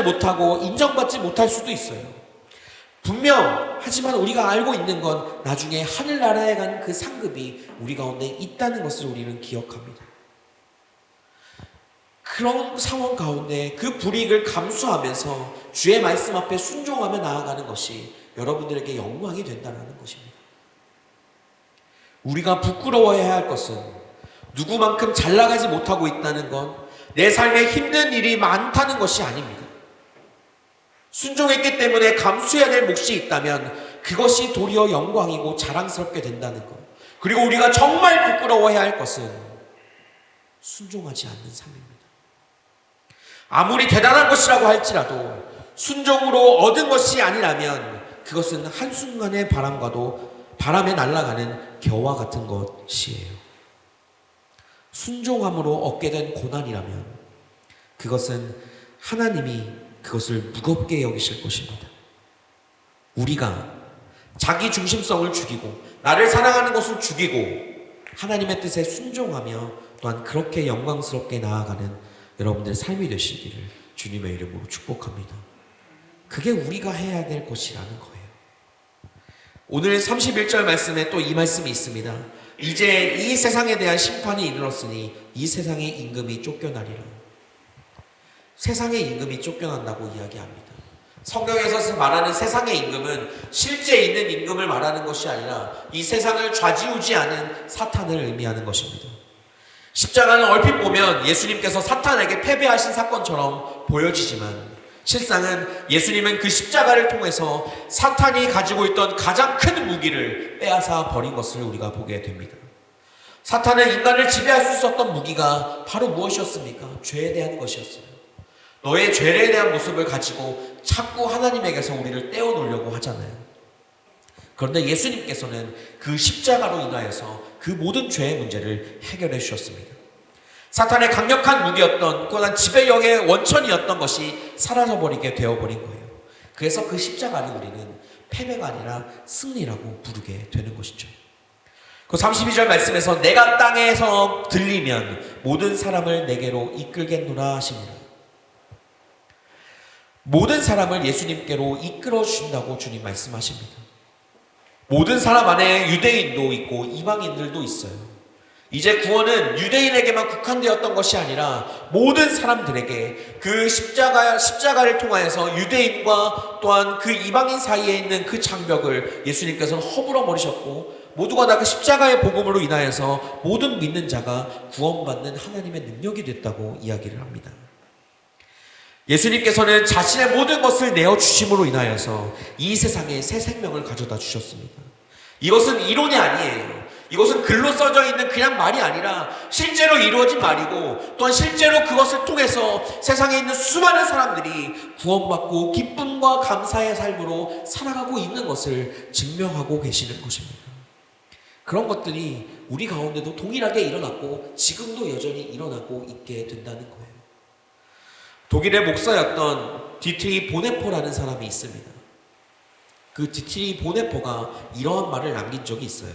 못하고 인정받지 못할 수도 있어요. 하지만 우리가 알고 있는 건 나중에 하늘나라에 간 그 상급이 우리 가운데 있다는 것을 우리는 기억합니다. 그런 상황 가운데 그 불이익을 감수하면서 주의 말씀 앞에 순종하며 나아가는 것이 여러분들에게 영광이 된다는 것입니다. 우리가 부끄러워해야 할 것은 누구만큼 잘 나가지 못하고 있다는 건 내 삶에 힘든 일이 많다는 것이 아닙니다. 순종했기 때문에 감수해야 될 몫이 있다면 그것이 도리어 영광이고 자랑스럽게 된다는 것. 그리고 우리가 정말 부끄러워해야 할 것은 순종하지 않는 삶입니다. 아무리 대단한 것이라고 할지라도 순종으로 얻은 것이 아니라면 그것은 한순간의 바람에 날아가는 겨와 같은 것이에요. 순종함으로 얻게 된 고난이라면 그것은 하나님이 그것을 무겁게 여기실 것입니다. 우리가 자기 중심성을 죽이고 나를 사랑하는 것을 죽이고 하나님의 뜻에 순종하며 또한 그렇게 영광스럽게 나아가는 여러분들의 삶이 되시기를 주님의 이름으로 축복합니다. 그게 우리가 해야 될 것이라는 거예요. 오늘 31절 말씀에 또 이 말씀이 있습니다. 이제 이 세상에 대한 심판이 이르렀으니 이 세상의 임금이 쫓겨나리라. 세상의 임금이 쫓겨난다고 이야기합니다. 성경에서 말하는 세상의 임금은 실제 있는 임금을 말하는 것이 아니라 이 세상을 좌지우지하는 사탄을 의미하는 것입니다. 십자가는 얼핏 보면 예수님께서 사탄에게 패배하신 사건처럼 보여지지만 실상은 예수님은 그 십자가를 통해서 사탄이 가지고 있던 가장 큰 무기를 빼앗아 버린 것을 우리가 보게 됩니다. 사탄은 인간을 지배할 수 있었던 무기가 바로 무엇이었습니까? 죄에 대한 것이었어요. 너의 죄에 대한 모습을 가지고 자꾸 하나님에게서 우리를 떼어놓으려고 하잖아요. 그런데 예수님께서는 그 십자가로 인하여서 그 모든 죄의 문제를 해결해 주셨습니다. 사탄의 강력한 무기였던 또한 지배력의 원천이었던 것이 사라져버리게 되어버린 거예요. 그래서 그 십자가를 우리는 패배가 아니라 승리라고 부르게 되는 것이죠. 그 32절 말씀에서 내가 땅에서 들리면 모든 사람을 내게로 이끌겠노라 하십니다. 모든 사람을 예수님께로 이끌어 주신다고 주님 말씀하십니다. 모든 사람 안에 유대인도 있고 이방인들도 있어요. 이제 구원은 유대인에게만 국한되었던 것이 아니라 모든 사람들에게 그 십자가를 통하여서 유대인과 또한 그 이방인 사이에 있는 그 장벽을 예수님께서는 허물어 버리셨고 모두가 다 그 십자가의 복음으로 인하여서 모든 믿는 자가 구원받는 하나님의 능력이 됐다고 이야기를 합니다. 예수님께서는 자신의 모든 것을 내어주심으로 인하여서 이 세상에 새 생명을 가져다 주셨습니다. 이것은 이론이 아니에요. 이것은 글로 써져 있는 그냥 말이 아니라 실제로 이루어진 말이고 또한 실제로 그것을 통해서 세상에 있는 수많은 사람들이 구원받고 기쁨과 감사의 삶으로 살아가고 있는 것을 증명하고 계시는 것입니다. 그런 것들이 우리 가운데도 동일하게 일어났고 지금도 여전히 일어나고 있게 된다는 거예요. 독일의 목사였던 디트리 보네포라는 사람이 있습니다. 그 디트리 보네포가 이러한 말을 남긴 적이 있어요.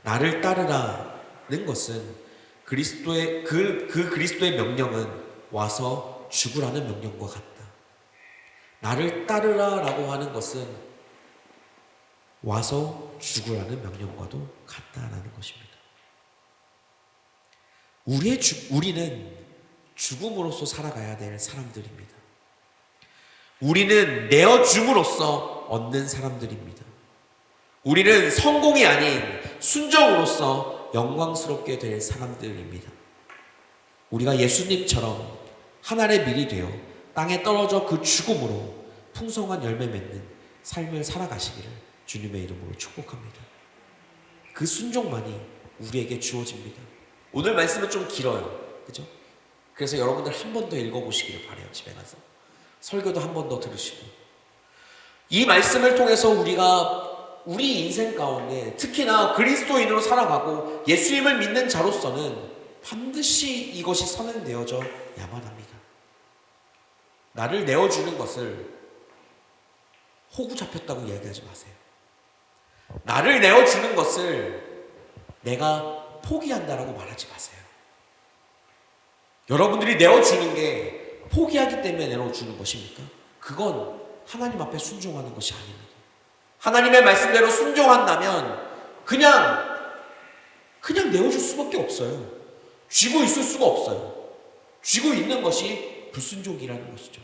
나를 따르라는 것은 그리스도의 그리스도의 명령은 와서 죽으라는 명령과 같다. 나를 따르라라고 하는 것은 와서 죽으라는 명령과도 같다라는 것입니다. 우리는 죽음으로써 살아가야 될 사람들입니다. 우리는 내어줌으로써 얻는 사람들입니다. 우리는 성공이 아닌 순종으로써 영광스럽게 될 사람들입니다. 우리가 예수님처럼 하늘의 밀이 되어 땅에 떨어져 그 죽음으로 풍성한 열매 맺는 삶을 살아가시기를 주님의 이름으로 축복합니다. 그 순종만이 우리에게 주어집니다. 오늘 말씀은 좀 길어요. 그죠? 그래서 여러분들 한 번 더 읽어보시기를 바라요. 집에 가서 설교도 한 번 더 들으시고, 이 말씀을 통해서 우리가 우리 인생 가운데 특히나 그리스도인으로 살아가고 예수님을 믿는 자로서는 반드시 이것이 선행되어져야만 합니다. 나를 내어주는 것을 호구 잡혔다고 이야기하지 마세요. 나를 내어주는 것을 내가 포기한다라고 말하지 마세요. 여러분들이 내어주는 게 포기하기 때문에 내어주는 것입니까? 그건 하나님 앞에 순종하는 것이 아닙니다. 하나님의 말씀대로 순종한다면 그냥 내어줄 수밖에 없어요. 쥐고 있을 수가 없어요. 쥐고 있는 것이 불순종이라는 것이죠.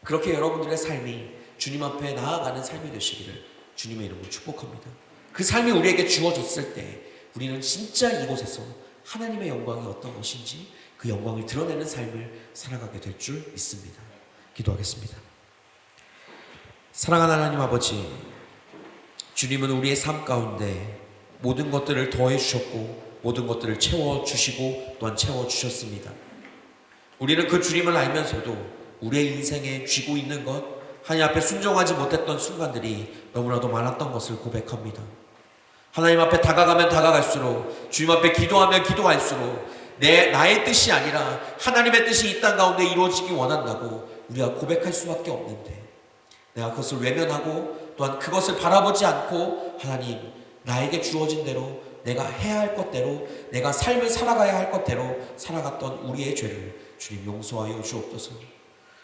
그렇게 여러분들의 삶이 주님 앞에 나아가는 삶이 되시기를 주님의 이름으로 축복합니다. 그 삶이 우리에게 주어졌을 때 우리는 진짜 이곳에서 하나님의 영광이 어떤 것인지 그 영광을 드러내는 삶을 살아가게 될 줄 믿습니다. 기도하겠습니다. 사랑하는 하나님 아버지, 주님은 우리의 삶 가운데 모든 것들을 더해 주셨고 모든 것들을 채워주시고 또한 채워주셨습니다. 우리는 그 주님을 알면서도 우리의 인생에 쥐고 있는 것, 하나님 앞에 순종하지 못했던 순간들이 너무나도 많았던 것을 고백합니다. 하나님 앞에 다가가면 다가갈수록, 주님 앞에 기도하면 기도할수록 나의 뜻이 아니라 하나님의 뜻이 이 땅 가운데 이루어지기 원한다고 우리가 고백할 수밖에 없는데, 내가 그것을 외면하고 또한 그것을 바라보지 않고 하나님 나에게 주어진 대로 내가 해야 할 것대로 내가 삶을 살아가야 할 것대로 살아갔던 우리의 죄를 주님 용서하여 주옵소서.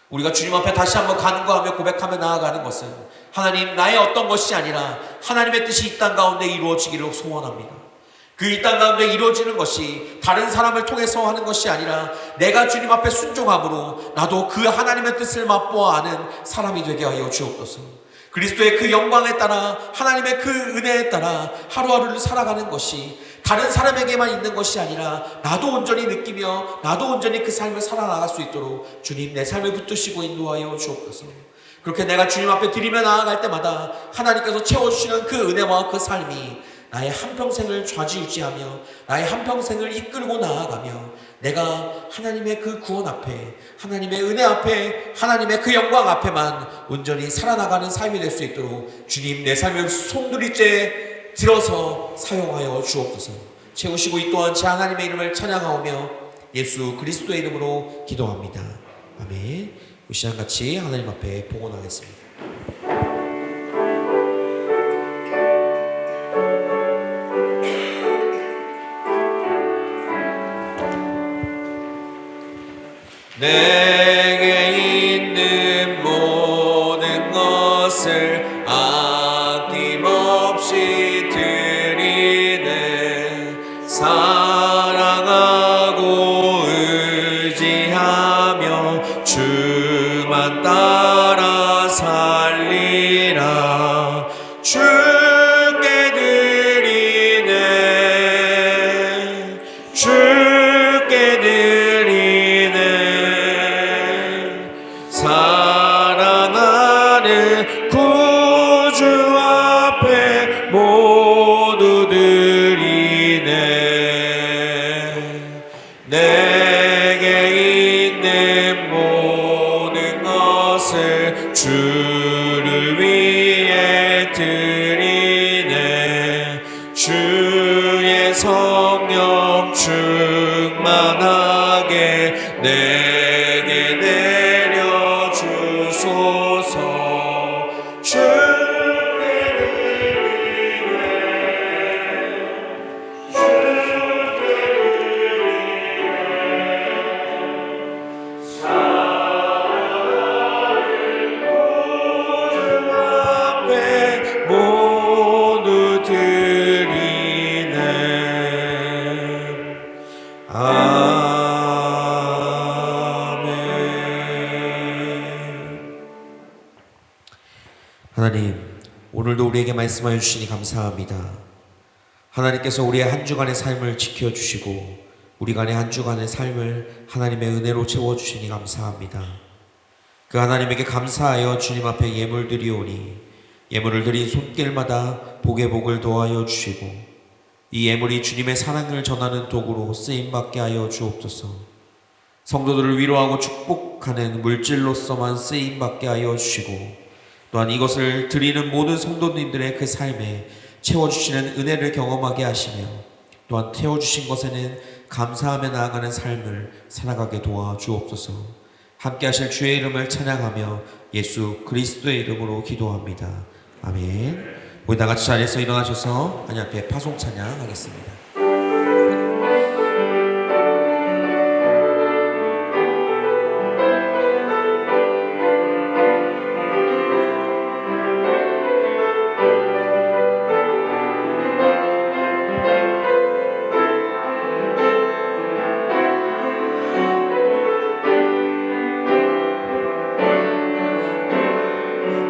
우리가 주님 앞에 다시 한번 간구하며 고백하며 나아가는 것은 하나님 나의 어떤 것이 아니라 하나님의 뜻이 이 땅 가운데 이루어지기를 소원합니다. 그 이 땅 가운데 이루어지는 것이 다른 사람을 통해서 하는 것이 아니라 내가 주님 앞에 순종함으로 나도 그 하나님의 뜻을 맛보아 아는 사람이 되게 하여 주옵소서. 그리스도의 그 영광에 따라 하나님의 그 은혜에 따라 하루하루를 살아가는 것이 다른 사람에게만 있는 것이 아니라 나도 온전히 느끼며 나도 온전히 그 삶을 살아나갈 수 있도록 주님 내 삶을 붙드시고 인도하여 주옵소서. 그렇게 내가 주님 앞에 드리며 나아갈 때마다 하나님께서 채워주시는 그 은혜와 그 삶이 나의 한평생을 좌지우지하며 나의 한평생을 이끌고 나아가며 내가 하나님의 그 구원 앞에 하나님의 은혜 앞에 하나님의 그 영광 앞에만 온전히 살아나가는 삶이 될 수 있도록 주님 내 삶을 손들이째 들어서 사용하여 주옵소서. 채우시고 이 또한 제 하나님의 이름을 찬양하오며 예수 그리스도의 이름으로 기도합니다. 아멘. 이 시간 같이 하나님 앞에 봉헌하겠습니다. 내게 있는 모든 것을 아낌없이 드리네. 사랑하고 의지하며 주만 따라 살리라. 주께 드리네. 주께 드리네. 사랑하는 구주 앞에 모두 드리네. 내게 있는 모든 것을 주를 위해 드리네. 주 경험하게 내게 내려주소서. 모두 드리네. 아멘. 하나님, 오늘도 우리에게 말씀하여 주시니 감사합니다. 하나님께서 우리의 한 주간의 삶을 지켜주시고 우리 간의 한 주간의 삶을 하나님의 은혜로 채워주시니 감사합니다. 그 하나님에게 감사하여 주님 앞에 예물 드리오니 예물을 드린 손길마다 복의 복을 더하여 주시고 이 예물이 주님의 사랑을 전하는 도구로 쓰임받게 하여 주옵소서. 성도들을 위로하고 축복하는 물질로서만 쓰임받게 하여 주시고 또한 이것을 드리는 모든 성도님들의 그 삶에 채워주시는 은혜를 경험하게 하시며 또한 태워주신 것에는 감사하며 나아가는 삶을 살아가게 도와주옵소서. 함께 하실 주의 이름을 찬양하며 예수 그리스도의 이름으로 기도합니다. 아멘. 우리 다같이 자리에서 일어나셔서 하나님 앞에 파송 찬양하겠습니다.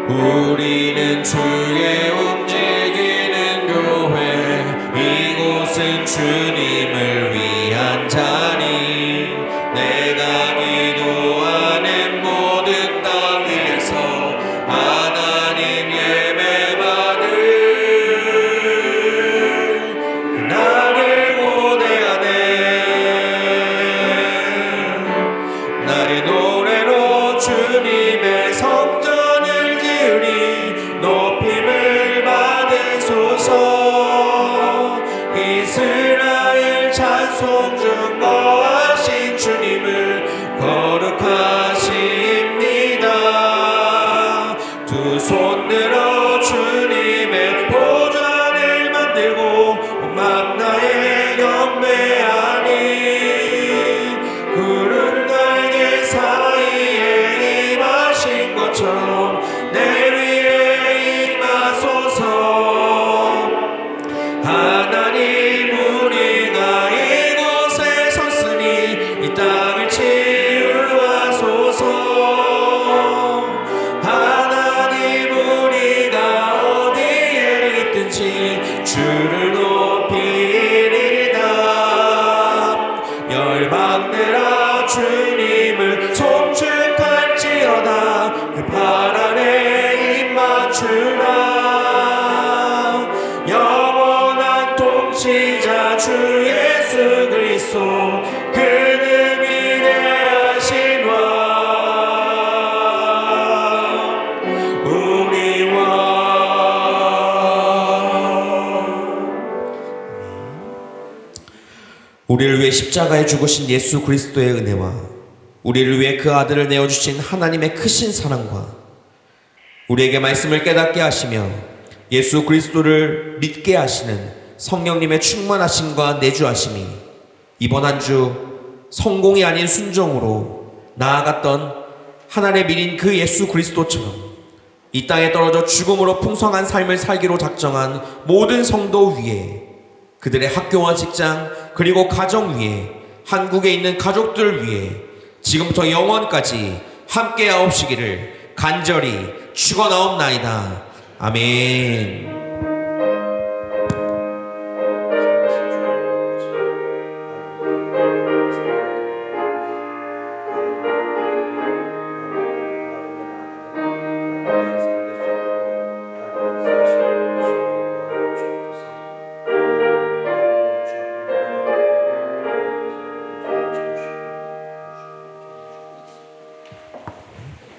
우리는 주의 움직이는 교회, 이곳은 주님을 위한 자리. 내가 기도하는 모든 땅 위에서 하나님 예배받을 그날을 고대하네. 나의 노래로 주님의 성전을 지으리 높임을 받으소서. 이스라엘 찬송 중 거하신 주님을 거룩하십니다. 두 손 들어 주님의 보좌를 만들고 온 나의 경배하니. 구름 날개 사이에 임하신 것처럼 내 위에 임하소서. 하나님 우리가 이곳에 섰으니 이 땅을 치유하소서. 하나님 우리가 어디에 있든지 주를 높이리다. 열방들아 주님을 송축할지어다. 그 발 아래 입 맞추라. 영원한 통치자 주 예수 그리스도 그는 위대하신 왕 우리 왕. 우리를 위해 십자가에 죽으신 예수 그리스도의 은혜와 우리를 위해 그 아들을 내어주신 하나님의 크신 사랑과 우리에게 말씀을 깨닫게 하시며 예수 그리스도를 믿게 하시는 성령님의 충만하심과 내주하심이 이번 한 주 성공이 아닌 순종으로 나아갔던 하나님의 밀인 그 예수 그리스도처럼 이 땅에 떨어져 죽음으로 풍성한 삶을 살기로 작정한 모든 성도 위에, 그들의 학교와 직장 그리고 가정 위에, 한국에 있는 가족들 위에 지금부터 영원까지 함께 하옵시기를 간절히 축원하옵나이다. 아멘.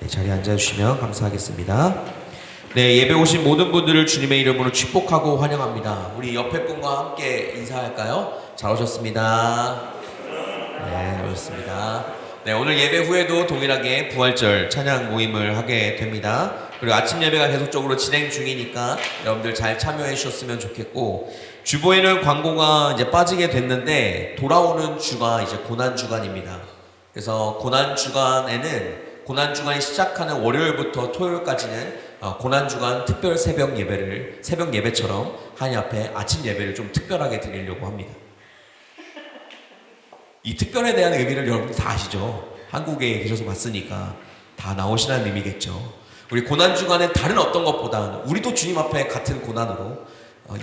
자리에 앉아주시면 감사하겠습니다. 네, 예배 오신 모든 분들을 주님의 이름으로 축복하고 환영합니다. 우리 옆에 분과 함께 인사할까요? 잘 오셨습니다. 네. 네, 그렇습니다. 네, 오늘 예배 후에도 동일하게 부활절 찬양 모임을 하게 됩니다. 그리고 아침 예배가 계속적으로 진행 중이니까 여러분들 잘 참여해 주셨으면 좋겠고, 주보에는 광고가 이제 빠지게 됐는데 돌아오는 주가 이제 고난 주간입니다. 그래서 고난 주간에는 고난 주간이 시작하는 월요일부터 토요일까지는 고난 주간 특별 새벽 예배처럼 하나님 앞에 아침 예배를 좀 특별하게 드리려고 합니다. 이 특별에 대한 의미를 여러분 다 아시죠? 한국에 계셔서 봤으니까 다 나오시라는 의미겠죠. 우리 고난 주간은 다른 어떤 것보다 우리도 주님 앞에 같은 고난으로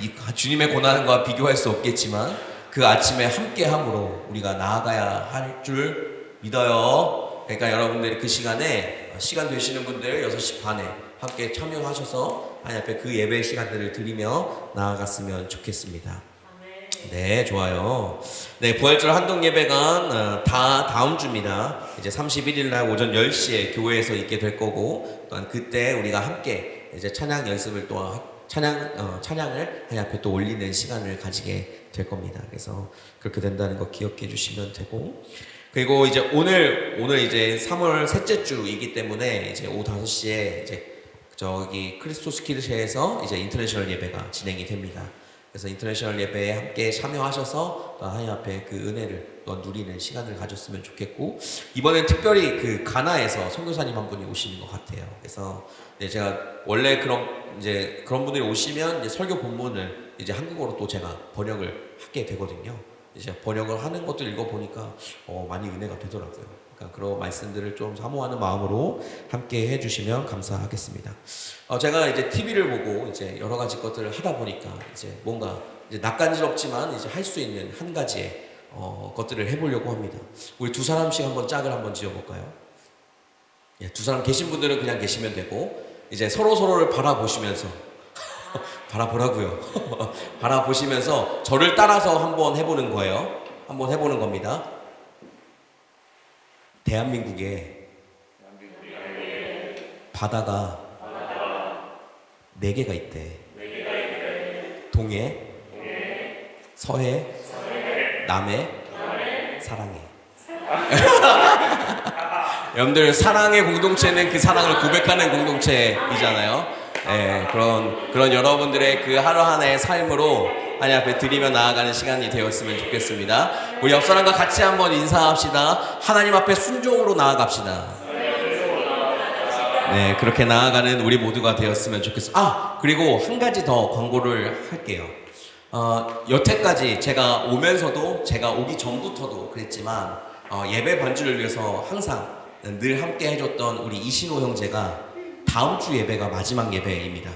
이 주님의 고난과 비교할 수 없겠지만 그 아침에 함께함으로 우리가 나아가야 할 줄 믿어요. 그러니까 여러분들이 그 시간에 시간 되시는 분들 6시 반에 함께 참여하셔서 하나님 앞에 그 예배 시간들을 드리며 나아갔으면 좋겠습니다. 네, 좋아요. 네, 부활절 한동 예배가 다 다음 주입니다. 이제 31일 날 오전 10시에 교회에서 있게 될 거고, 또한 그때 우리가 함께 이제 찬양 연습을 또 찬양을 하나님 앞에 또 올리는 시간을 가지게 될 겁니다. 그래서 그렇게 된다는 거 기억해 주시면 되고, 그리고 이제 오늘 이제 3월 셋째 주이기 때문에 이제 오후 5시에 이제 저기 크리스토스 키드셰에서 이제 인터내셔널 예배가 진행이 됩니다. 그래서 인터내셔널 예배에 함께 참여하셔서 하나님 앞에 그 은혜를 또 누리는 시간을 가졌으면 좋겠고, 이번엔 특별히 그 가나에서 선교사님 한 분이 오시는 것 같아요. 그래서 네, 제가 원래 그런 분들이 오시면 이제 설교 본문을 이제 한국어로 또 제가 번역을 하게 되거든요. 이제 번역을 하는 것도 읽어보니까 많이 은혜가 되더라고요. 그러니까 그런 말씀들을 좀 사모하는 마음으로 함께 해주시면 감사하겠습니다. 제가 이제 TV를 보고 이제 여러 가지 것들을 하다 보니까 이제 뭔가 이제 낯간지럽지만 이제 할 수 있는 한 가지의 것들을 해보려고 합니다. 우리 두 사람씩 한번 짝을 한번 지어볼까요? 예, 두 사람 계신 분들은 그냥 계시면 되고, 이제 서로를 바라보시면서 바라보라고요. 바라보시면서 저를 따라서 한번 해보는 거예요. 한번 해보는 겁니다. 대한민국에 바다가 4개가 있대. 동해, 서해, 남해, 사랑해. 여러분들, 사랑의 공동체는 그 사랑을 고백하는 공동체이잖아요. 네, 그런 여러분들의 그 하루 하나의 삶으로 하나님 앞에 드리며 나아가는 시간이 되었으면 좋겠습니다. 우리 옆 사람과 같이 한번 인사합시다. 하나님 앞에 순종으로 나아갑시다. 네, 그렇게 나아가는 우리 모두가 되었으면 좋겠습니다. 그리고 한 가지 더 광고를 할게요. 여태까지 제가 오면서도, 제가 오기 전부터도 그랬지만 예배 반주를 위해서 항상 늘 함께 해줬던 우리 이신호 형제가 다음 주 예배가 마지막 예배입니다.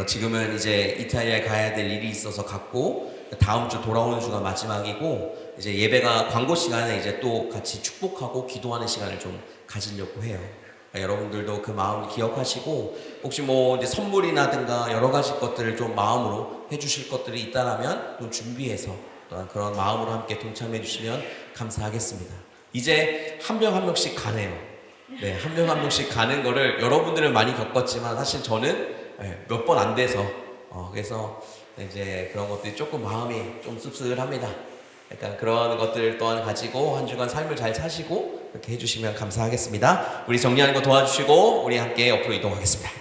지금은 이제 이탈리아에 가야 될 일이 있어서 갔고, 다음 주 돌아오는 주가 마지막이고, 이제 예배가 광고 시간에 이제 또 같이 축복하고 기도하는 시간을 좀 가지려고 해요. 그러니까 여러분들도 그 마음 기억하시고, 혹시 뭐 이제 선물이라든가 여러 가지 것들을 좀 마음으로 해주실 것들이 있다라면 또 준비해서 또한 그런 마음으로 함께 동참해 주시면 감사하겠습니다. 이제 한 명 한 명씩 가네요. 네, 한 명 한 명씩 가는 거를 여러분들은 많이 겪었지만 사실 저는 몇 번 안 돼서 그래서 이제 그런 것들이 조금 마음이 좀 씁쓸합니다. 약간 그런 것들 또한 가지고 한 주간 삶을 잘 사시고 이렇게 해주시면 감사하겠습니다. 우리 정리하는 거 도와주시고 우리 함께 옆으로 이동하겠습니다.